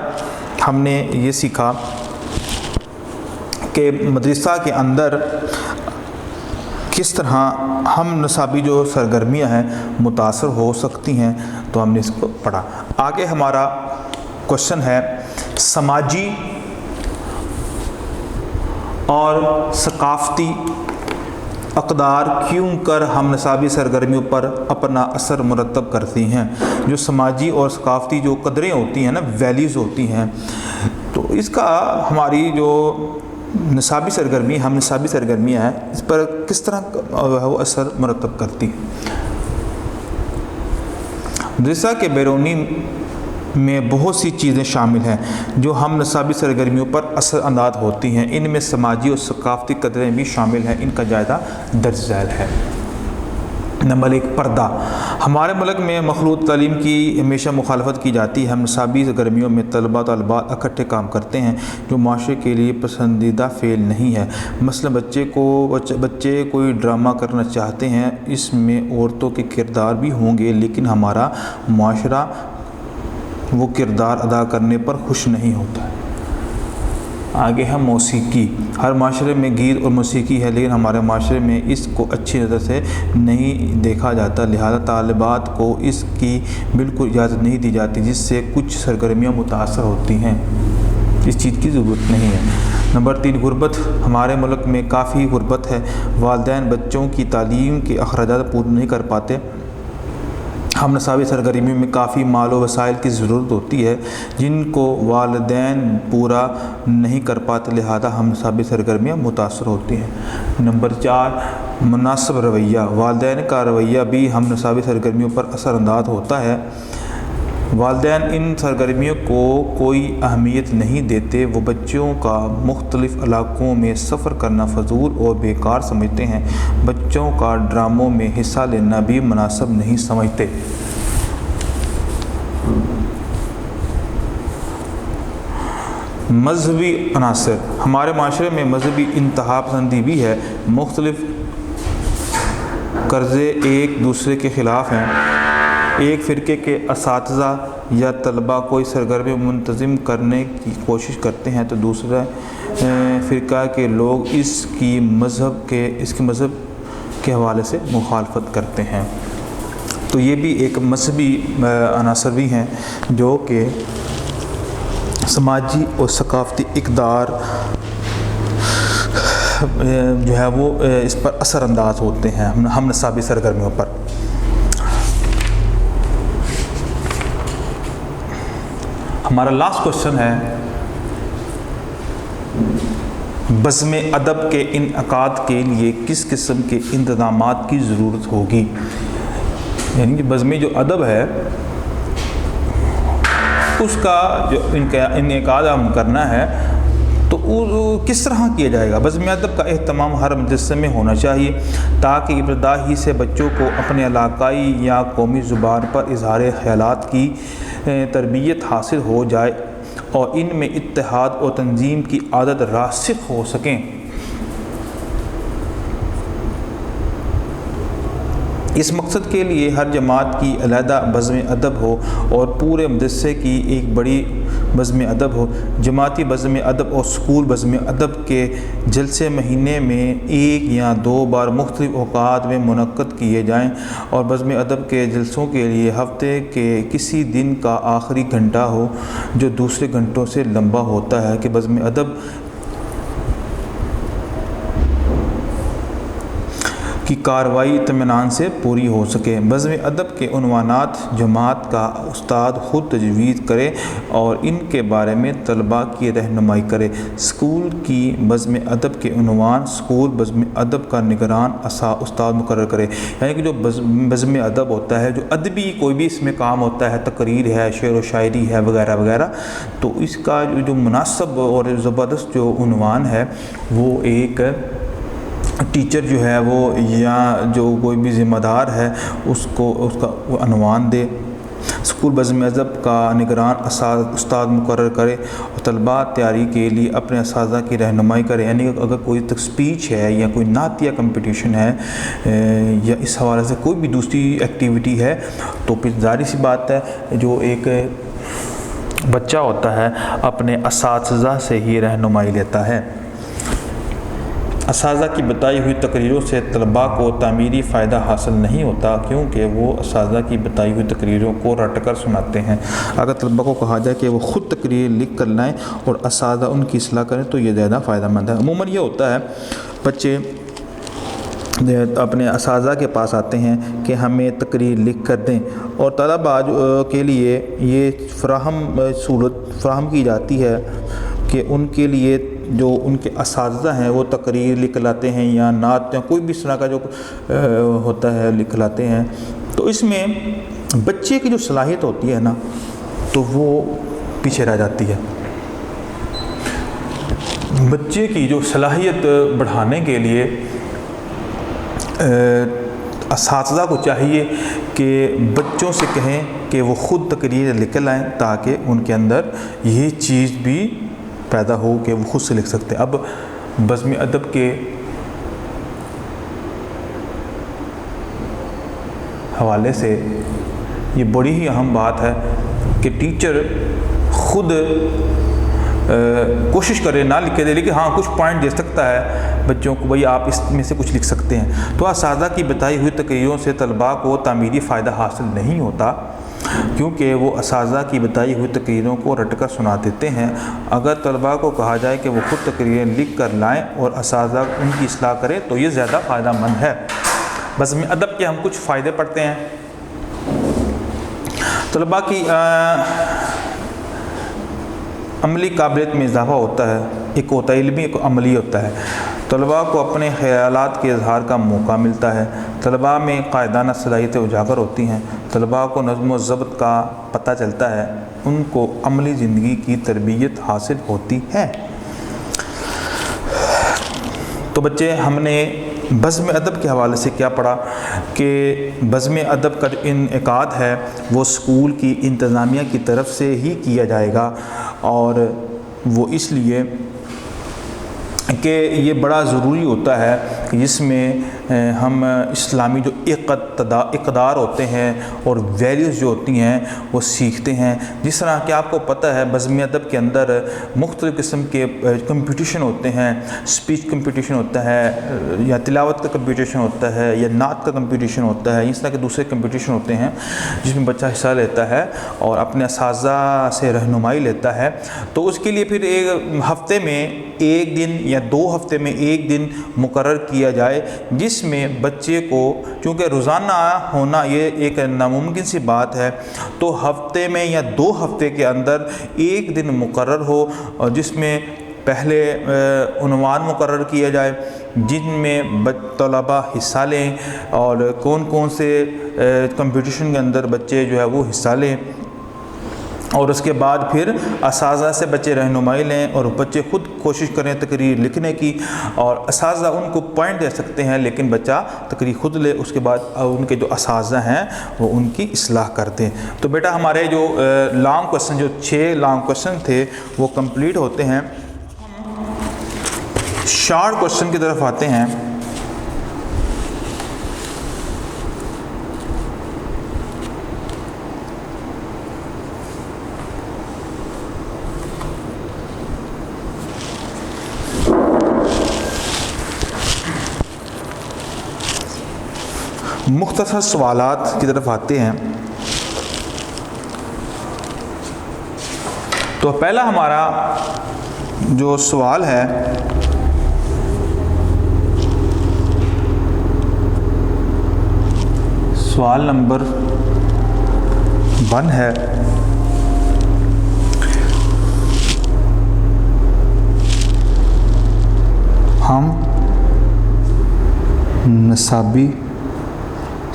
ہم نے یہ سیکھا کہ مدرسہ کے اندر کس طرح ہم نصابی جو سرگرمیاں ہیں متاثر ہو سکتی ہیں، تو ہم نے اس کو پڑھا۔ آگے ہمارا کوشچن ہے، سماجی اور ثقافتی اقدار کیوں کر ہم نصابی سرگرمیوں پر اپنا اثر مرتب کرتی ہیں؟ جو سماجی اور ثقافتی جو قدریں ہوتی ہیں نا، ویلیوز ہوتی ہیں، تو اس کا ہماری جو نصابی سرگرمی، ہم نصابی سرگرمیاں ہیں، اس پر کس طرح وہ اثر مرتب کرتی ہیں؟ مدرسہ کے بیرونی میں بہت سی چیزیں شامل ہیں جو ہم نصابی سرگرمیوں پر اثر انداز ہوتی ہیں۔ ان میں سماجی اور ثقافتی قدریں بھی شامل ہیں، ان کا جائزہ درج ذیل ہے۔ نمبر 1، پردہ۔ ہمارے ملک میں مخلوط تعلیم کی ہمیشہ مخالفت کی جاتی ہے۔ ہم نصابی سرگرمیوں میں طلباء اکٹھے کام کرتے ہیں جو معاشرے کے لیے پسندیدہ فعل نہیں ہے۔ مثلا بچے کوئی ڈرامہ کرنا چاہتے ہیں، اس میں عورتوں کے کردار بھی ہوں گے، لیکن ہمارا معاشرہ وہ کردار ادا کرنے پر خوش نہیں ہوتا ہے۔ آگے ہے موسیقی۔ ہر معاشرے میں گیت اور موسیقی ہے، لیکن ہمارے معاشرے میں اس کو اچھی نظر سے نہیں دیکھا جاتا، لہذا طالبات کو اس کی بالکل اجازت نہیں دی جاتی، جس سے کچھ سرگرمیاں متاثر ہوتی ہیں۔ اس چیز کی ضرورت نہیں ہے۔ نمبر 3، غربت۔ ہمارے ملک میں کافی غربت ہے، والدین بچوں کی تعلیم کے اخراجات پورے نہیں کر پاتے۔ ہم نصابی سرگرمیوں میں کافی مال و وسائل کی ضرورت ہوتی ہے جن کو والدین پورا نہیں کر پاتے، لہذا ہم نصابی سرگرمیاں متاثر ہوتی ہیں۔ نمبر 4، مناسب رویہ۔ والدین کا رویہ بھی ہم نصابی سرگرمیوں پر اثر انداز ہوتا ہے۔ والدین ان سرگرمیوں کو کوئی اہمیت نہیں دیتے، وہ بچوں کا مختلف علاقوں میں سفر کرنا فضول اور بیکار سمجھتے ہیں، بچوں کا ڈراموں میں حصہ لینا بھی مناسب نہیں سمجھتے۔ مذہبی عناصر۔ ہمارے معاشرے میں مذہبی انتہا پسندی بھی ہے، مختلف قرضے ایک دوسرے کے خلاف ہیں۔ ایک فرقے کے اساتذہ یا طلباء کوئی سرگرمی منتظم کرنے کی کوشش کرتے ہیں تو دوسرے فرقہ کے لوگ اس کے مذہب کے حوالے سے مخالفت کرتے ہیں۔ تو یہ بھی ایک مذہبی عناصر بھی ہیں جو کہ سماجی اور ثقافتی اقدار جو ہے وہ اس پر اثر انداز ہوتے ہیں ہم نصابی سرگرمیوں پر۔ ہمارا لاسٹ کوشچن ہے، بزم ادب کے انعقاد کے لیے کس قسم کے انتظامات کی ضرورت ہوگی؟ یعنی کہ بزم جو ادب ہے اس کا جو انعقاد ہم کرنا ہے تو کس طرح کیا جائے گا؟ بزم ادب کا اہتمام ہر مدرسے میں ہونا چاہیے تاکہ ابتدا ہی سے بچوں کو اپنے علاقائی یا قومی زبان پر اظہار خیالات کی تربیت حاصل ہو جائے اور ان میں اتحاد اور تنظیم کی عادت راسخ ہو سکیں۔ اس مقصد کے لیے ہر جماعت کی علیحدہ بزم ادب ہو اور پورے مدرسے کی ایک بڑی بزم ادب ہو۔ جماعتی بزم ادب اور اسکول بزم ادب کے جلسے مہینے میں 1 یا 2 بار مختلف اوقات میں منعقد کیے جائیں اور بزم ادب کے جلسوں کے لیے ہفتے کے کسی دن کا آخری گھنٹہ ہو جو دوسرے گھنٹوں سے لمبا ہوتا ہے کہ بزم ادب کی کارروائی اطمینان سے پوری ہو سکے۔ بزم ادب کے عنوانات جماعت کا استاد خود تجویز کرے اور ان کے بارے میں طلباء کی رہنمائی کرے۔ اسکول کی بزم ادب کے عنوان اسکول بزم ادب کا نگران استاد مقرر کرے۔ یعنی کہ جو بزم ادب ہوتا ہے، جو ادبی کوئی بھی اس میں کام ہوتا ہے، تقریر ہے، شعر و شاعری ہے وغیرہ وغیرہ، تو اس کا جو مناسب اور زبردست جو عنوان ہے وہ ایک ٹیچر جو ہے وہ یا جو کوئی بھی ذمہ دار ہے اس کا عنوان دے۔ اسکول بزم ادب کا نگران استاد مقرر کرے اور طلباء تیاری کے لیے اپنے اساتذہ کی رہنمائی کرے۔ یعنی اگر کوئی اسپیچ ہے یا کوئی نعتیہ کمپٹیشن ہے یا اس حوالے سے کوئی بھی دوسری ایکٹیویٹی ہے تو پھر ظاہر سی بات ہے جو ایک بچہ ہوتا ہے اپنے اساتذہ سے ہی رہنمائی لیتا ہے۔ اساتذہ کی بتائی ہوئی تقریروں سے طلباء کو تعمیری فائدہ حاصل نہیں ہوتا کیونکہ وہ اساتذہ کی بتائی ہوئی تقریروں کو رٹ کر سناتے ہیں۔ اگر طلباء کو کہا جائے کہ وہ خود تقریر لکھ کر لائیں اور اساتذہ ان کی اصلاح کریں تو یہ زیادہ فائدہ مند ہے۔ عموماً یہ ہوتا ہے بچے اپنے اساتذہ کے پاس آتے ہیں کہ ہمیں تقریر لکھ کر دیں اور طلباء کے لیے یہ سہولت فراہم کی جاتی ہے کہ ان کے لیے جو ان کے اساتذہ ہیں وہ تقریر لکھ لاتے ہیں یا نعت یا کوئی بھی اس طرح کا جو ہوتا ہے لکھ لاتے ہیں، تو اس میں بچے کی جو صلاحیت ہوتی ہے نا تو وہ پیچھے رہ جاتی ہے۔ بچے کی جو صلاحیت بڑھانے کے لیے اساتذہ کو چاہیے کہ بچوں سے کہیں کہ وہ خود تقریر لکھ لائیں تاکہ ان کے اندر یہ چیز بھی پیدا ہو کہ وہ خود سے لکھ سکتے ہیں۔ اب بزم ادب کے حوالے سے یہ بڑی ہی اہم بات ہے کہ ٹیچر خود کوشش کرے، نہ لکھے دے لیکن ہاں کچھ پوائنٹ دے سکتا ہے بچوں کو، بھئی آپ اس میں سے کچھ لکھ سکتے ہیں۔ تو اساتذہ کی بتائی ہوئی تقریروں سے طلباء کو تعمیری فائدہ حاصل نہیں ہوتا کیونکہ وہ اساتذہ کی بتائی ہوئی تقریروں کو رٹ کر سنا دیتے ہیں۔ اگر طلباء کو کہا جائے کہ وہ خود تقریریں لکھ کر لائیں اور اساتذہ ان کی اصلاح کرے تو یہ زیادہ فائدہ مند ہے۔ بزم ادب کے ہم کچھ فائدے پڑھتے ہیں۔ طلباء کی عملی قابلیت میں اضافہ ہوتا ہے، ایک ہوتا ہے علمی، ایک عملی ہوتا ہے۔ طلباء کو اپنے خیالات کے اظہار کا موقع ملتا ہے۔ طلباء میں قائدانہ صلاحیتیں اجاگر ہوتی ہیں۔ طلباء کو نظم و ضبط کا پتہ چلتا ہے، ان کو عملی زندگی کی تربیت حاصل ہوتی ہے۔ تو بچے ہم نے بزم ادب کے حوالے سے کیا پڑھا کہ بزم ادب کا جو انعقاد ہے وہ اسکول کی انتظامیہ کی طرف سے ہی کیا جائے گا اور وہ اس لیے کہ یہ بڑا ضروری ہوتا ہے کہ جس میں ہم اسلامی جو اقدار ہوتے ہیں اور ویلیوز جو ہوتی ہیں وہ سیکھتے ہیں۔ جس طرح کہ آپ کو پتہ ہے بزم ادب کے اندر مختلف قسم کے کمپٹیشن ہوتے ہیں، اسپیچ کمپٹیشن ہوتا ہے یا تلاوت کا کمپٹیشن ہوتا ہے یا نعت کا کمپٹیشن ہوتا ہے، اس طرح کے دوسرے کمپٹیشن ہوتے ہیں جس میں بچہ حصہ لیتا ہے اور اپنے اساتذہ سے رہنمائی لیتا ہے۔ تو اس کے لیے پھر ایک ہفتے میں ایک دن یا 2 ہفتے میں ایک دن مقرر کیا کیا جائے جس میں بچے کو، چونکہ روزانہ ہونا یہ ایک ناممکن سی بات ہے، تو ہفتے میں یا 2 ہفتے کے اندر ایک دن مقرر ہو اور جس میں پہلے عنوان مقرر کیا جائے جن میں طلباء حصہ لیں اور کون کون سے کمپٹیشن کے اندر بچے جو ہے وہ حصہ لیں، اور اس کے بعد پھر اساتذہ سے بچے رہنمائی لیں اور بچے خود کوشش کریں تقریر لکھنے کی، اور اساتذہ ان کو پوائنٹ دے سکتے ہیں لیکن بچہ تقریر خود لے، اس کے بعد ان کے جو اساتذہ ہیں وہ ان کی اصلاح کر دیں۔ تو بیٹا ہمارے جو لانگ کوسچن، جو 6 لانگ کوسچن تھے وہ کمپلیٹ ہوتے ہیں۔ شارٹ کوسچن کی طرف آتے ہیں۔ مختصر سوالات کی طرف آتے ہیں۔ تو پہلا ہمارا جو سوال ہے سوال نمبر 1 ہے، ہم نصابی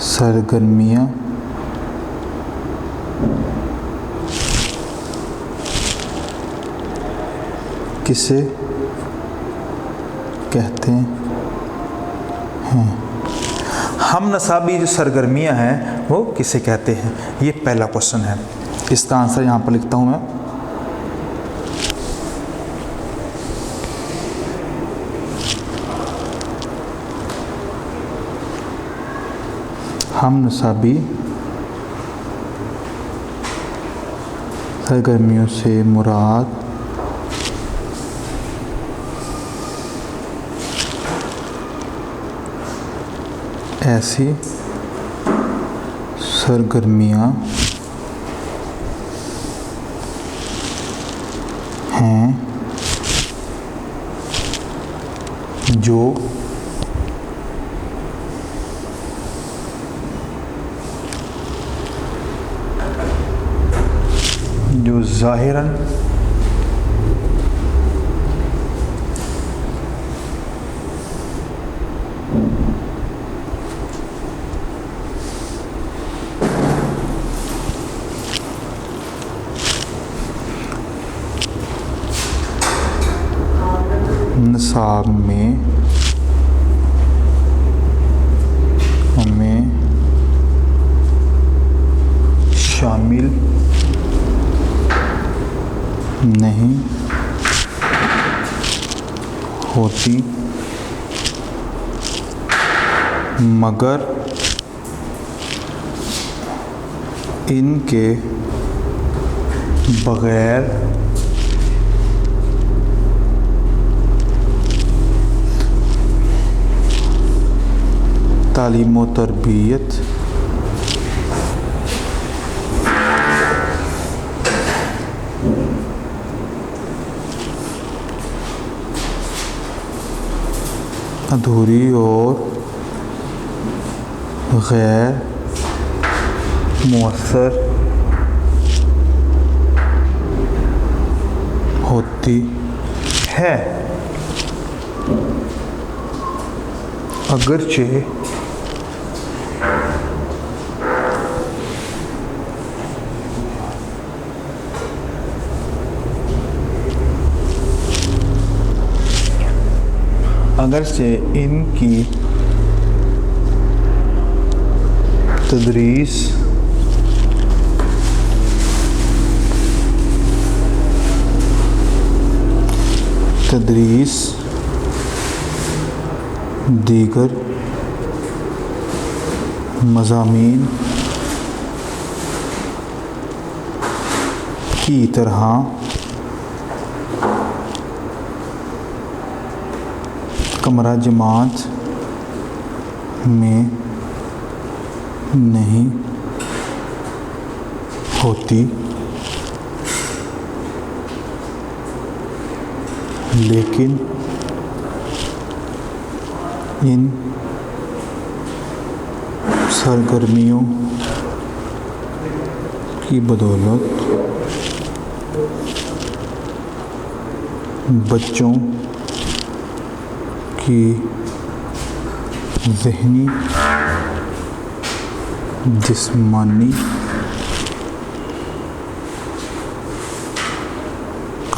سرگرمیاں کسے کہتے ہیں؟ ہم نصابی جو سرگرمیاں ہیں وہ کسے کہتے ہیں، یہ پہلا کوسچن ہے۔ اس کا آنسر یہاں پر لکھتا ہوں میں۔ ہم نصابی سرگرمیوں سے مراد ایسی سرگرمیاں ہیں جو ظاہراً نصاب میں ہمیں شامل نہیں ہوتی مگر ان کے بغیر تعلیم و تربیت ادھوری اور غیر مؤثر ہوتی ہے، اگرچہ ان کی تدریس دیگر مضامین کی طرح کمرہ جماعت میں نہیں ہوتی، ان سرگرمیوں کی بدولت بچوں کی ذہنی، جسمانی،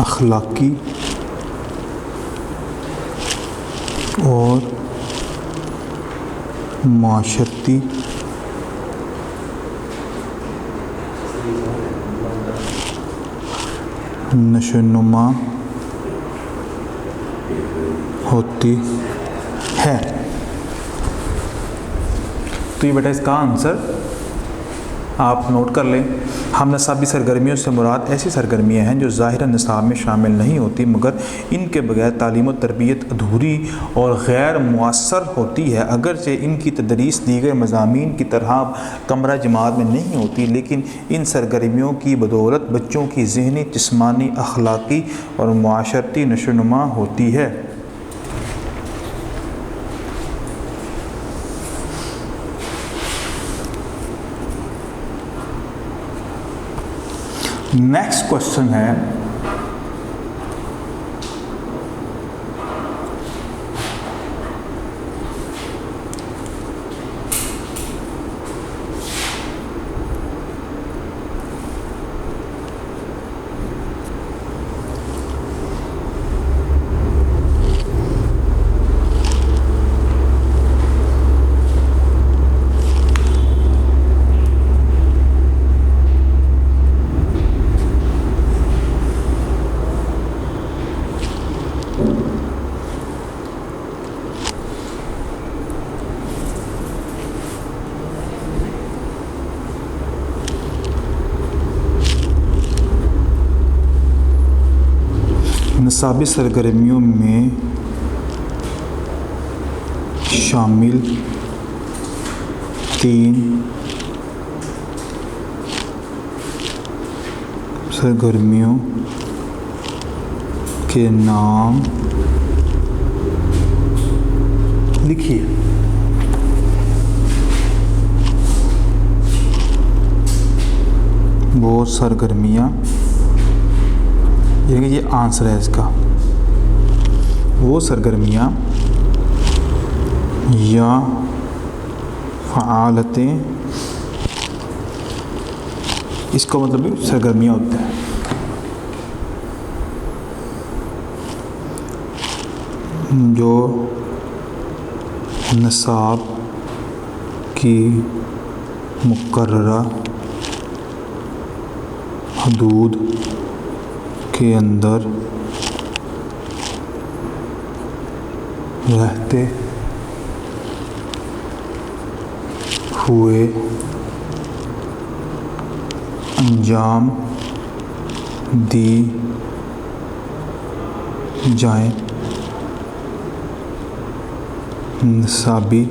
اخلاقی اور معاشرتی نشوونما ہوتی ہے۔ تو یہ بیٹا اس کا آنسر آپ نوٹ کر لیں۔ ہم نصابی سرگرمیوں سے مراد ایسی سرگرمیاں ہیں جو ظاہراً نصاب میں شامل نہیں ہوتی مگر ان کے بغیر تعلیم و تربیت ادھوری اور غیر مؤثر ہوتی ہے۔ اگرچہ ان کی تدریس دیگر مضامین کی طرح کمرہ جماعت میں نہیں ہوتی، لیکن ان سرگرمیوں کی بدولت بچوں کی ذہنی، جسمانی، اخلاقی اور معاشرتی نشوونما ہوتی ہے۔ نیکسٹ کوشچن ہے نصابی سرگرمیوں میں شامل 3 سرگرمیوں کے نام لکھیے۔ وہ سرگرمیاں، یعنی یہ آنسر ہے اس کا، وہ سرگرمیاں یا فعالتیں، اس کا مطلب بھی سرگرمیاں ہوتا ہے، جو نصاب کی مقررہ حدود کے اندر رہتے ہوئے انجام دی جائیں۔ نصابی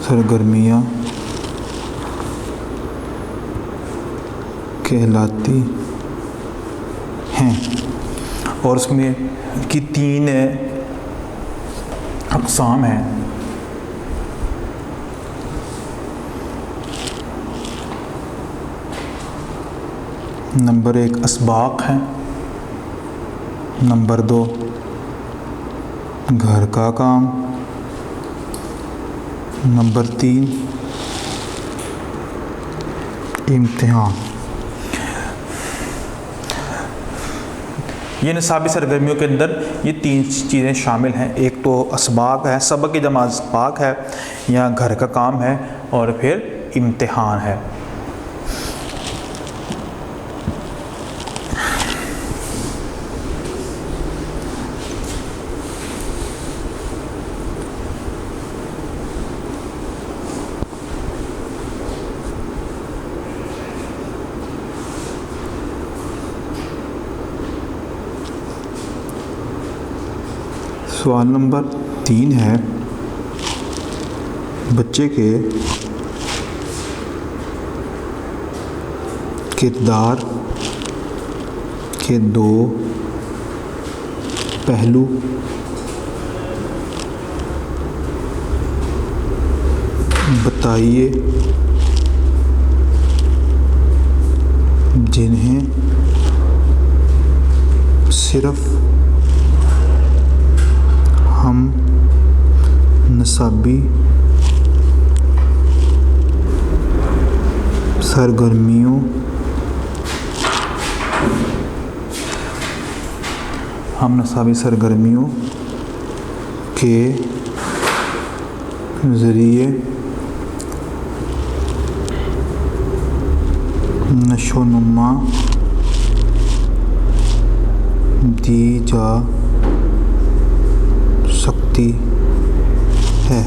سرگرمیاں کہلاتی ہیں، اور اس میں کی 3 اقسام ہیں۔ نمبر 1 اسباق ہیں، نمبر 2 گھر کا کام، نمبر 3 امتحان۔ یہ نصابی سرگرمیوں کے اندر یہ 3 چیزیں شامل ہیں۔ ایک تو اسباق ہے، سبق کی جمع اسباق ہے یا گھر کا کام ہے، اور پھر امتحان ہے۔ سوال نمبر 3 ہے، بچے کے کردار کے دو پہلو بتائیے جنہیں صرف ہم نصابی سرگرمیوں کے ذریعے نشو نما دی جا سکتی ہے۔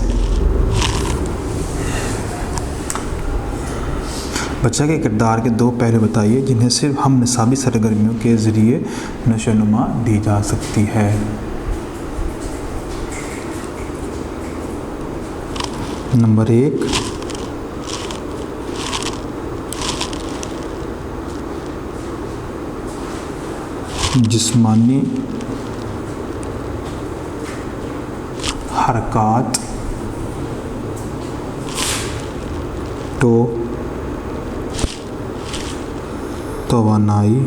بچہ کے کردار کے دو پہلو بتائیے جنہیں صرف ہم نصابی سرگرمیوں کے ذریعے نشو نما دی جا سکتی ہے۔ نمبر 1، جسمانی حرکات تو توانائی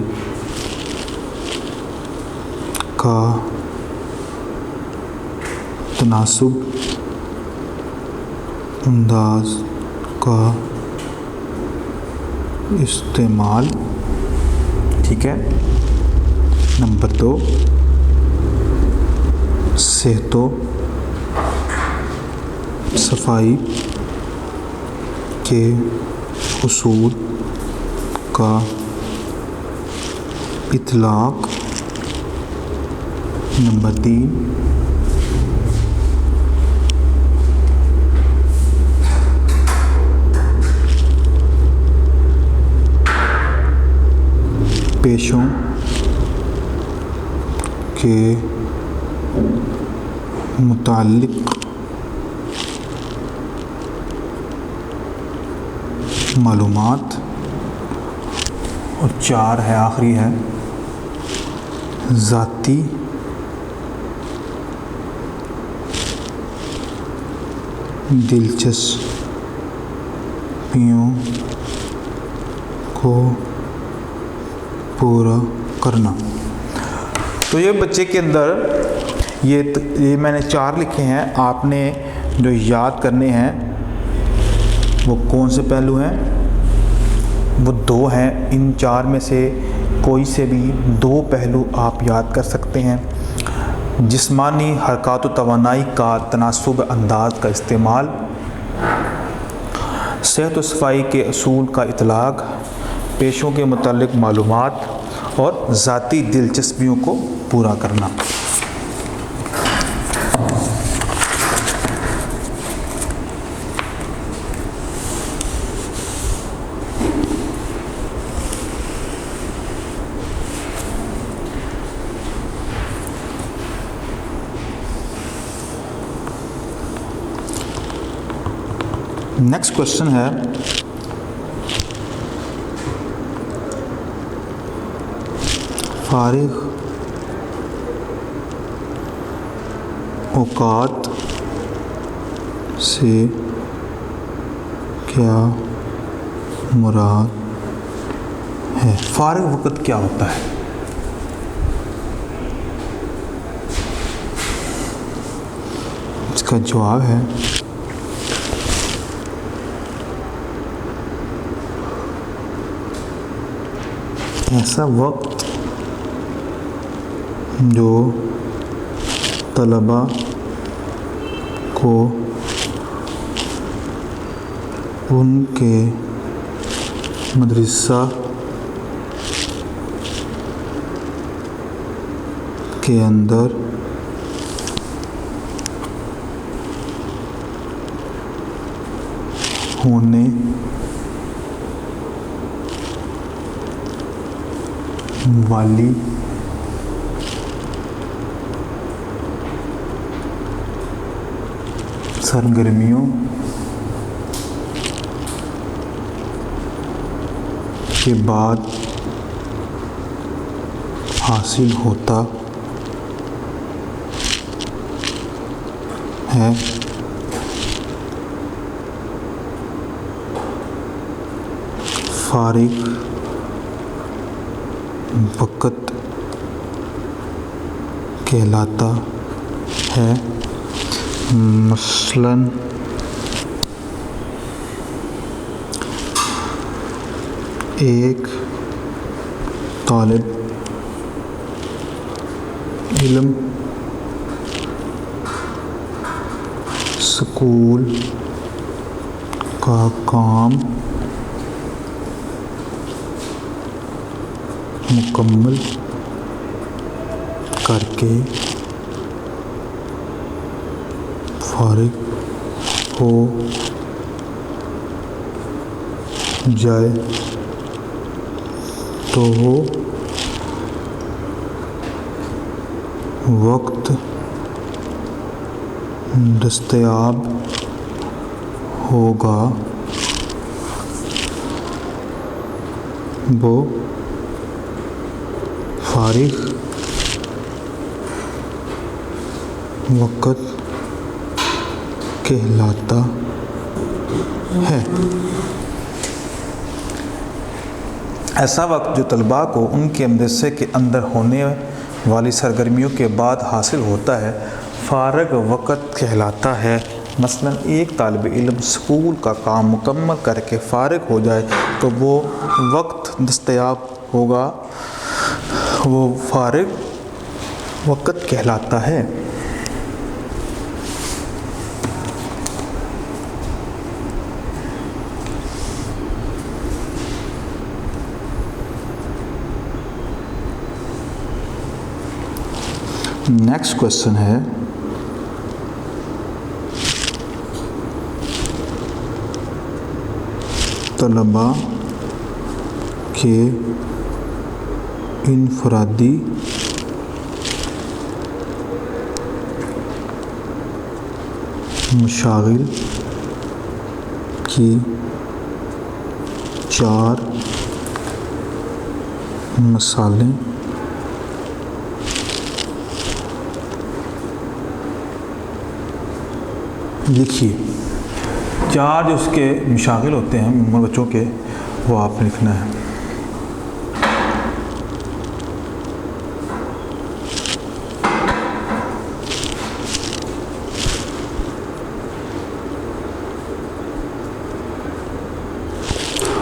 کا تناسب انداز کا استعمال، ٹھیک ہے۔ نمبر 2، صحت و صفائی کے اصول کا اطلاق۔ نمبر 3، پیشوں کے متعلق معلومات۔ اور 4 ہے، آخری ہے، ذاتی دلچسپیوں کو پورا کرنا۔ تو یہ بچے کے اندر یہ میں نے 4 لکھے ہیں، آپ نے جو یاد کرنے ہیں وہ کون سے پہلو ہیں؟ وہ 2 ہیں۔ ان 4 میں سے کوئی سے بھی 2 پہلو آپ یاد کر سکتے ہیں۔ جسمانی حرکات و توانائی کا تناسب انداز کا استعمال، صحت و صفائی کے اصول کا اطلاق، پیشوں کے متعلق معلومات اور ذاتی دلچسپیوں کو پورا کرنا۔ نیکسٹ کوشچن ہے، فارغ اوقات سے کیا مراد ہے؟ فارغ وقت کیا ہوتا ہے؟ اس کا جواب ہے ایسا وقت جو طلباء کو ان کے مدرسہ کے اندر ہونے والی سرگرمیوں کے بعد حاصل ہوتا ہے فارغ وقت کہلاتا ہے۔ مثلاً ایک طالب علم اسکول کا کام مکمل کر کے فارغ ہو جائے تو وہ وقت دستیاب ہوگا، وہ فارغ وقت کہلاتا ہے۔ ایسا وقت جو طلباء کو ان کے مدرسے کے اندر ہونے والی سرگرمیوں کے بعد حاصل ہوتا ہے فارغ وقت کہلاتا ہے۔ مثلاً ایک طالب علم اسکول کا کام مکمل کر کے فارغ ہو جائے تو وہ وقت دستیاب ہوگا، وہ فارغ وقت کہلاتا ہے۔ نیکسٹ کویشچن ہے طلباء کے انفرادی مشاغل کی 4 مثالیں لکھیے۔ 4 جو اس کے مشاغل ہوتے ہیں بچوں کے، وہ آپ نے لکھنا ہے۔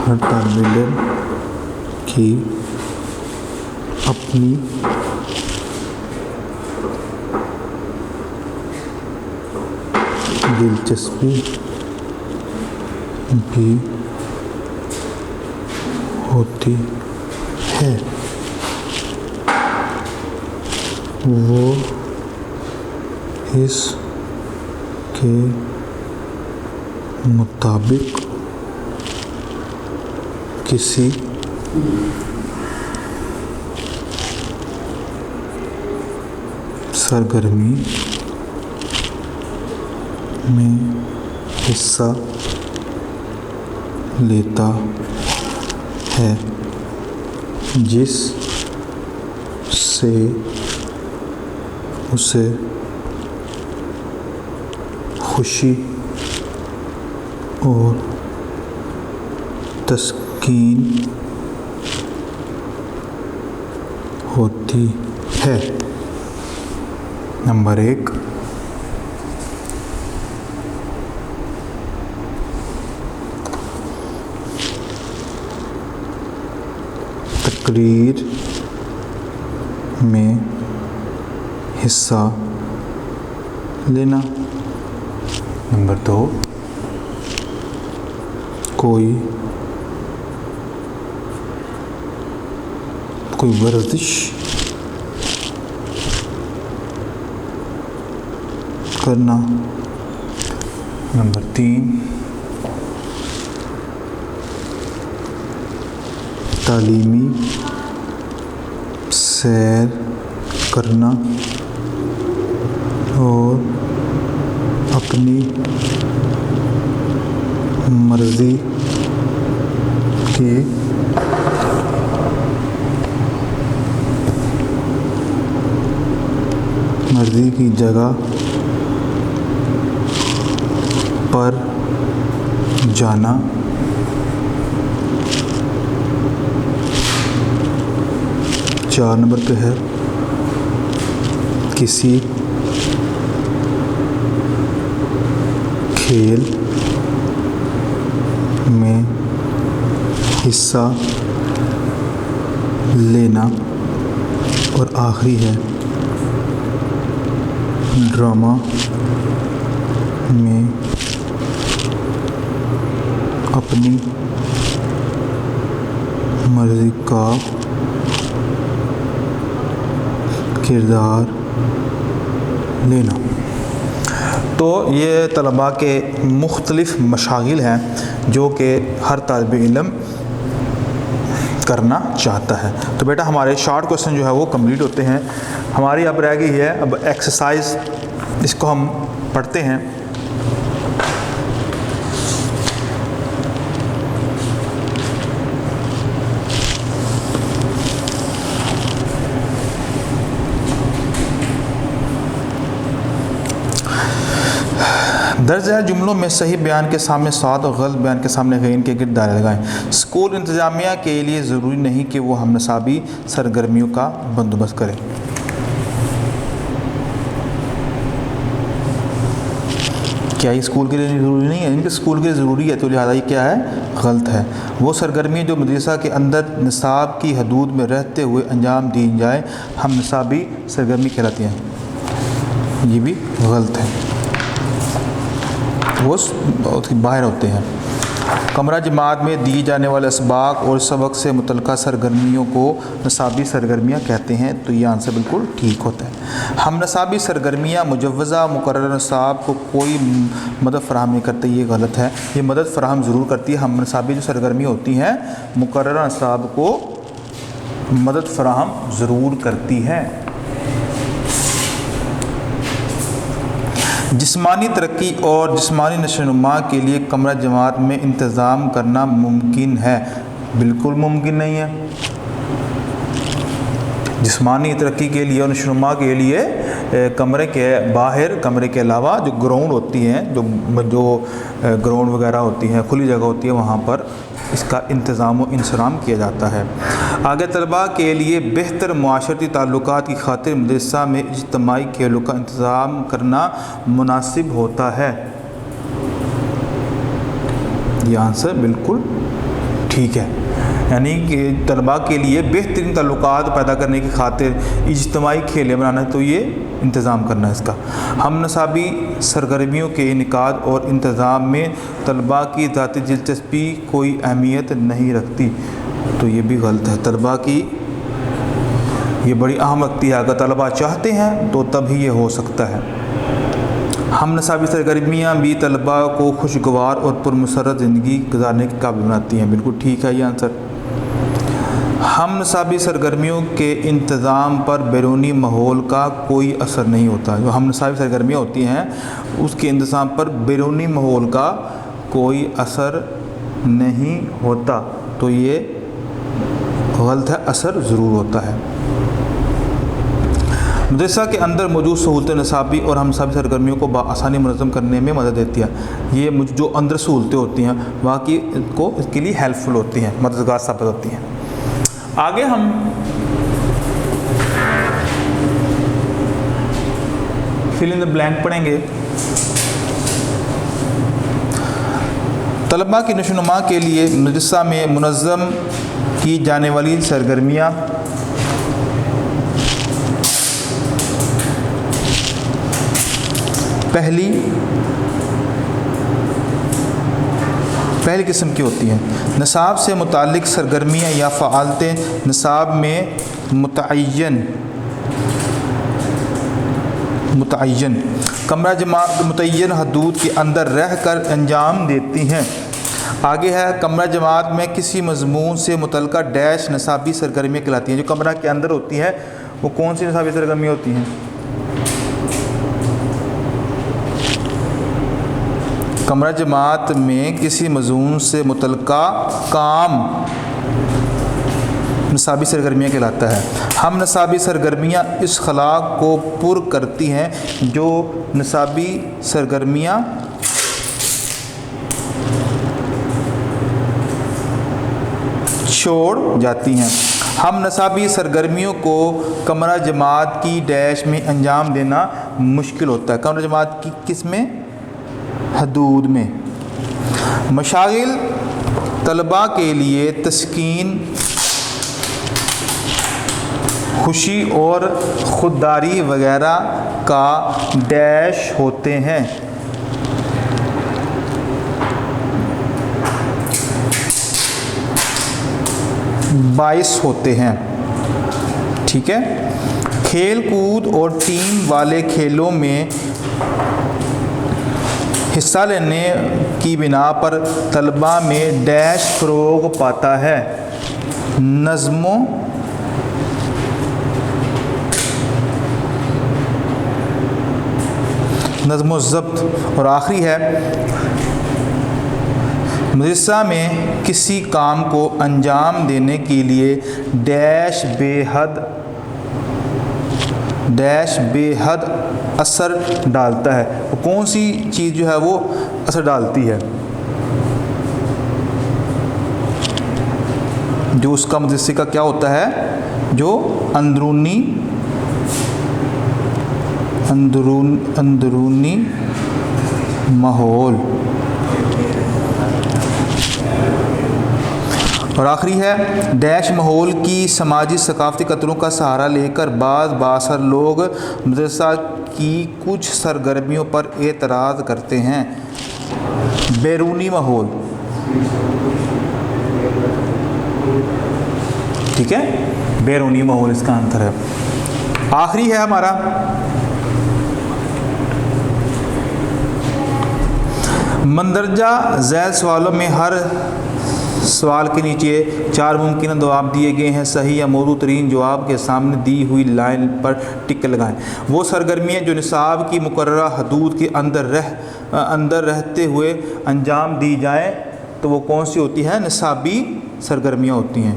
ہر طالب علم کی اپنی دلچسپی بھی ہوتی ہے، وہ اس کے مطابق کسی سرگرمی میں حصہ لیتا ہے جس سے اسے خوشی اور تسکین ہوتی ہے۔ نمبر 1، تقریر میں حصہ لینا۔ نمبر 2، کوئی ورزش کرنا۔ نمبر 3، تعلیمی سیر کرنا اور اپنی مرضی کی مرضی کی جگہ پر جانا، چار نمبر پہ ہے کسی کھیل میں حصہ لینا، اور آخری ہے ڈرامہ میں اپنی مرضی کا کردار لینا۔ تو یہ طلباء کے مختلف مشاغل ہیں جو کہ ہر طالب علم کرنا چاہتا ہے۔ تو بیٹا ہمارے شارٹ کوسچن جو ہے وہ کمپلیٹ ہوتے ہیں۔ ہماری اب رہ گئی ہے اب ایکسرسائز، اس کو ہم پڑھتے ہیں۔ درج ذیل جملوں میں صحیح بیان کے سامنے صاد اور غلط بیان کے سامنے غین کے گرد دائرے لگائیں۔ اسکول انتظامیہ کے لیے ضروری نہیں کہ وہ ہم نصابی سرگرمیوں کا بندوبست کرے۔ کیا یہ اسکول کے لیے ضروری نہیں ہے؟ ان کے اسکول کے لیے ضروری ہے، تو لہٰذا یہ کیا ہے؟ غلط ہے۔ وہ سرگرمیاں جو مدرسہ کے اندر نصاب کی حدود میں رہتے ہوئے انجام دی جائیں ہم نصابی سرگرمی کہلاتی ہیں، یہ بھی غلط ہے، وہ باہر ہوتے ہیں۔ کمرہ جماعت میں دی جانے والے اسباق اور سبق سے متعلقہ سرگرمیوں کو نصابی سرگرمیاں کہتے ہیں، تو یہ آنسر بالکل ٹھیک ہوتا ہے۔ ہم نصابی سرگرمیاں مجوزہ مقررہ نصاب کو کوئی مدد فراہم نہیں کرتے، یہ غلط ہے۔ یہ مدد فراہم ضرور کرتی ہے، ہم نصابی جو سرگرمیاں ہوتی ہیں مقررہ نصاب کو مدد فراہم ضرور کرتی ہے۔ جسمانی ترقی اور جسمانی نشو و نما کے لیے کمرہ جماعت میں انتظام کرنا ممکن ہے؟ بالکل ممکن نہیں ہے۔ جسمانی ترقی کے لیے اور نشو و نما کے لیے کمرے کے باہر، کمرے کے علاوہ جو گراؤنڈ ہوتی ہیں، جو گراؤنڈ وغیرہ ہوتی ہیں، کھلی جگہ ہوتی ہے، وہاں پر اس کا انتظام و انصرام کیا جاتا ہے۔ آگے طلباء کے لیے بہتر معاشرتی تعلقات کی خاطر مدرسہ میں اجتماعی کھیلوں کا انتظام کرنا مناسب ہوتا ہے، یہ آنسر بالکل ٹھیک ہے۔ یعنی کہ طلباء کے لیے بہترین تعلقات پیدا کرنے کی خاطر اجتماعی کھیلیں بنانا ہے، تو یہ انتظام کرنا ہے اس کا۔ ہم نصابی سرگرمیوں کے انعقاد اور انتظام میں طلباء کی ذاتی دلچسپی کوئی اہمیت نہیں رکھتی، تو یہ بھی غلط ہے۔ طلباء کی یہ بڑی اہم رکھتی ہے، اگر طلباء چاہتے ہیں تو تب ہی یہ ہو سکتا ہے۔ ہم نصابی سرگرمیاں بھی طلباء کو خوشگوار اور پرمسرت زندگی گزارنے کے قابل بناتی ہیں، بالکل ٹھیک ہے یہ آنسر۔ ہم نصابی سرگرمیوں کے انتظام پر بیرونی ماحول کا کوئی اثر نہیں ہوتا۔ جو ہم نصابی سرگرمیاں ہوتی ہیں اس کے انتظام پر بیرونی ماحول کا کوئی اثر نہیں ہوتا، تو یہ غلط ہے، اثر ضرور ہوتا ہے۔ مدرسہ کے اندر موجود سہولتیں نصابی اور ہم نصابی سرگرمیوں کو بآسانی منظم کرنے میں مدد دیتی ہے۔ یہ جو اندر سہولتیں ہوتی ہیں واقعی اس کے لیے ہیلپ فل ہوتی ہیں، مددگار ثابت ہوتی ہیں۔ آگے ہم فل ان دی بلینک پڑھیں گے۔ طلباء کی نشو و نما کے لیے مدرسہ میں منظم کی جانے والی سرگرمیاں پہلی قسم کی ہوتی ہیں۔ نصاب سے متعلق سرگرمیاں یا فعالتیں نصاب میں متعین کمرہ جماعت متعین حدود کے اندر رہ کر انجام دیتی ہیں۔ آگے ہے کمرہ جماعت میں کسی مضمون سے متعلقہ ڈیش نصابی سرگرمیاں کہلاتی ہیں۔ جو کمرہ کے اندر ہوتی ہیں وہ کون سی نصابی سرگرمیاں ہوتی ہیں؟ کمرہ جماعت میں کسی مضمون سے متعلقہ کام نصابی سرگرمیاں کہلاتا ہے۔ ہم نصابی سرگرمیاں اس خلا کو پر کرتی ہیں جو نصابی سرگرمیاں چھوڑ جاتی ہیں۔ ہم نصابی سرگرمیوں کو کمرہ جماعت کی ڈیش میں انجام دینا مشکل ہوتا ہے۔ کمرہ جماعت کی کس میں؟ حدود میں۔ مشاغل طلباء کے لیے تسکین، خوشی اور خودداری وغیرہ کا ڈیش ہوتے ہیں۔ باعث ہوتے ہیں، ٹھیک ہے۔ کھیل کود اور ٹیم والے کھیلوں میں حصہ لینے کی بنا پر طلباء میں ڈیش فروغ پاتا ہے۔ نظم و ضبط۔ اور آخری ہے مدرسہ میں کسی کام کو انجام دینے کے لیے ڈیش بے حد اثر ڈالتا ہے۔ کون سی چیز جو ہے وہ اثر ڈالتی ہے؟ جو اس کا مدرسے کا کیا ہوتا ہے؟ جو اندرونی ماحول۔ اور آخری ہے ڈیش ماحول کی سماجی ثقافتی قطروں کا سہارا لے کر بعض بااثر لوگ مدرسہ کی کچھ سرگرمیوں پر اعتراض کرتے ہیں۔ بیرونی ماحول، ٹھیک ہے، بیرونی ماحول اس کا آنسر ہے۔ آخری ہے ہمارا مندرجہ ذیل سوالوں میں ہر سوال کے نیچے 4 ممکنہ جواب دیے گئے ہیں۔ صحیح یا موزوں ترین جواب کے سامنے دی ہوئی لائن پر ٹک لگائیں۔ وہ سرگرمیاں جو نصاب کی مقررہ حدود کے اندر رہتے ہوئے انجام دی جائیں تو وہ کون سی ہوتی ہیں؟ نصابی سرگرمیاں ہوتی ہیں۔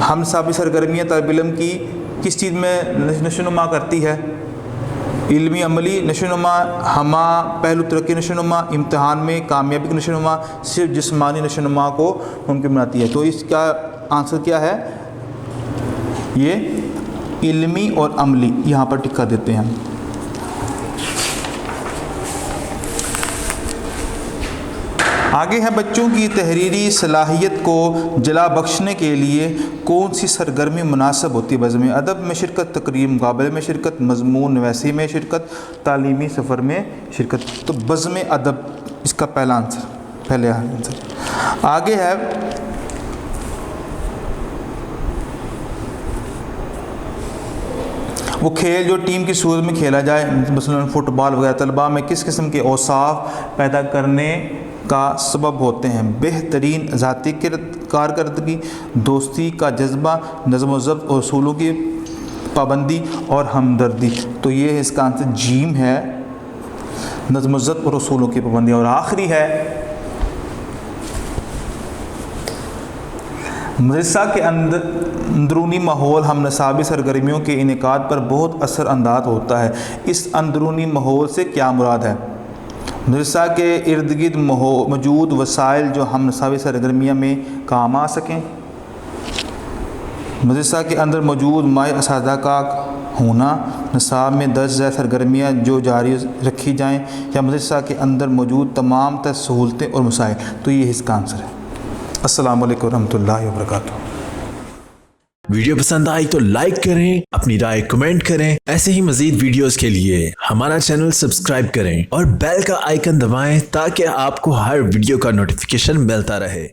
ہم نصابی سرگرمیاں طالب علم کی کس چیز میں نشوونما کرتی ہے؟ علمی عملی نشوونما، ہمہ پہلو ترقی نشوونما، امتحان میں کامیابی کی نشوونما، صرف جسمانی نشوونما کو ممکن بناتی ہے۔ تو اس کا آنسر کیا ہے؟ یہ علمی اور عملی، یہاں پر ٹک کر دیتے ہیں۔ آگے ہے بچوں کی تحریری صلاحیت کو جلا بخشنے کے لیے کون سی سرگرمی مناسب ہوتی ہے؟ بزم ادب میں شرکت، تقریر مقابلے میں شرکت، مضمون نویسی میں شرکت، تعلیمی سفر میں شرکت۔ تو بزم ادب اس کا پہلا آنسر۔ آگے ہے وہ کھیل جو ٹیم کی صورت میں کھیلا جائے، مثلا فٹ بال وغیرہ، طلباء میں کس قسم کے اوصاف پیدا کرنے کا سبب ہوتے ہیں؟ بہترین ذاتی کارکردگی، دوستی کا جذبہ، نظم و ضبط اور اصولوں کی پابندی اور ہمدردی۔ تو یہ اس کا آنسر جیم ہے، نظم و ضبط اور اصولوں کی پابندی۔ اور آخری ہے مدرسہ کے اندرونی ماحول ہم نصابی سرگرمیوں کے انعقاد پر بہت اثر انداز ہوتا ہے۔ اس اندرونی ماحول سے کیا مراد ہے؟ مدرسہ کے ارد گرد موجود وسائل جو ہم نصابی سرگرمیاں میں کام آ سکیں، مدرسہ کے اندر موجود ماہر اساتذہ کا ہونا، نصاب میں درج ذیل سرگرمیاں جو جاری رکھی جائیں، یا مدرسہ کے اندر موجود تمام تر سہولتیں اور مسائل۔ تو یہ اس کا آنسر ہے۔ السلام علیکم ورحمۃ اللہ وبرکاتہ۔ ویڈیو پسند آئی تو لائک کریں، اپنی رائے کمنٹ کریں۔ ایسے ہی مزید ویڈیوز کے لیے ہمارا چینل سبسکرائب کریں اور بیل کا آئیکن دبائیں تاکہ آپ کو ہر ویڈیو کا نوٹیفیکیشن ملتا رہے۔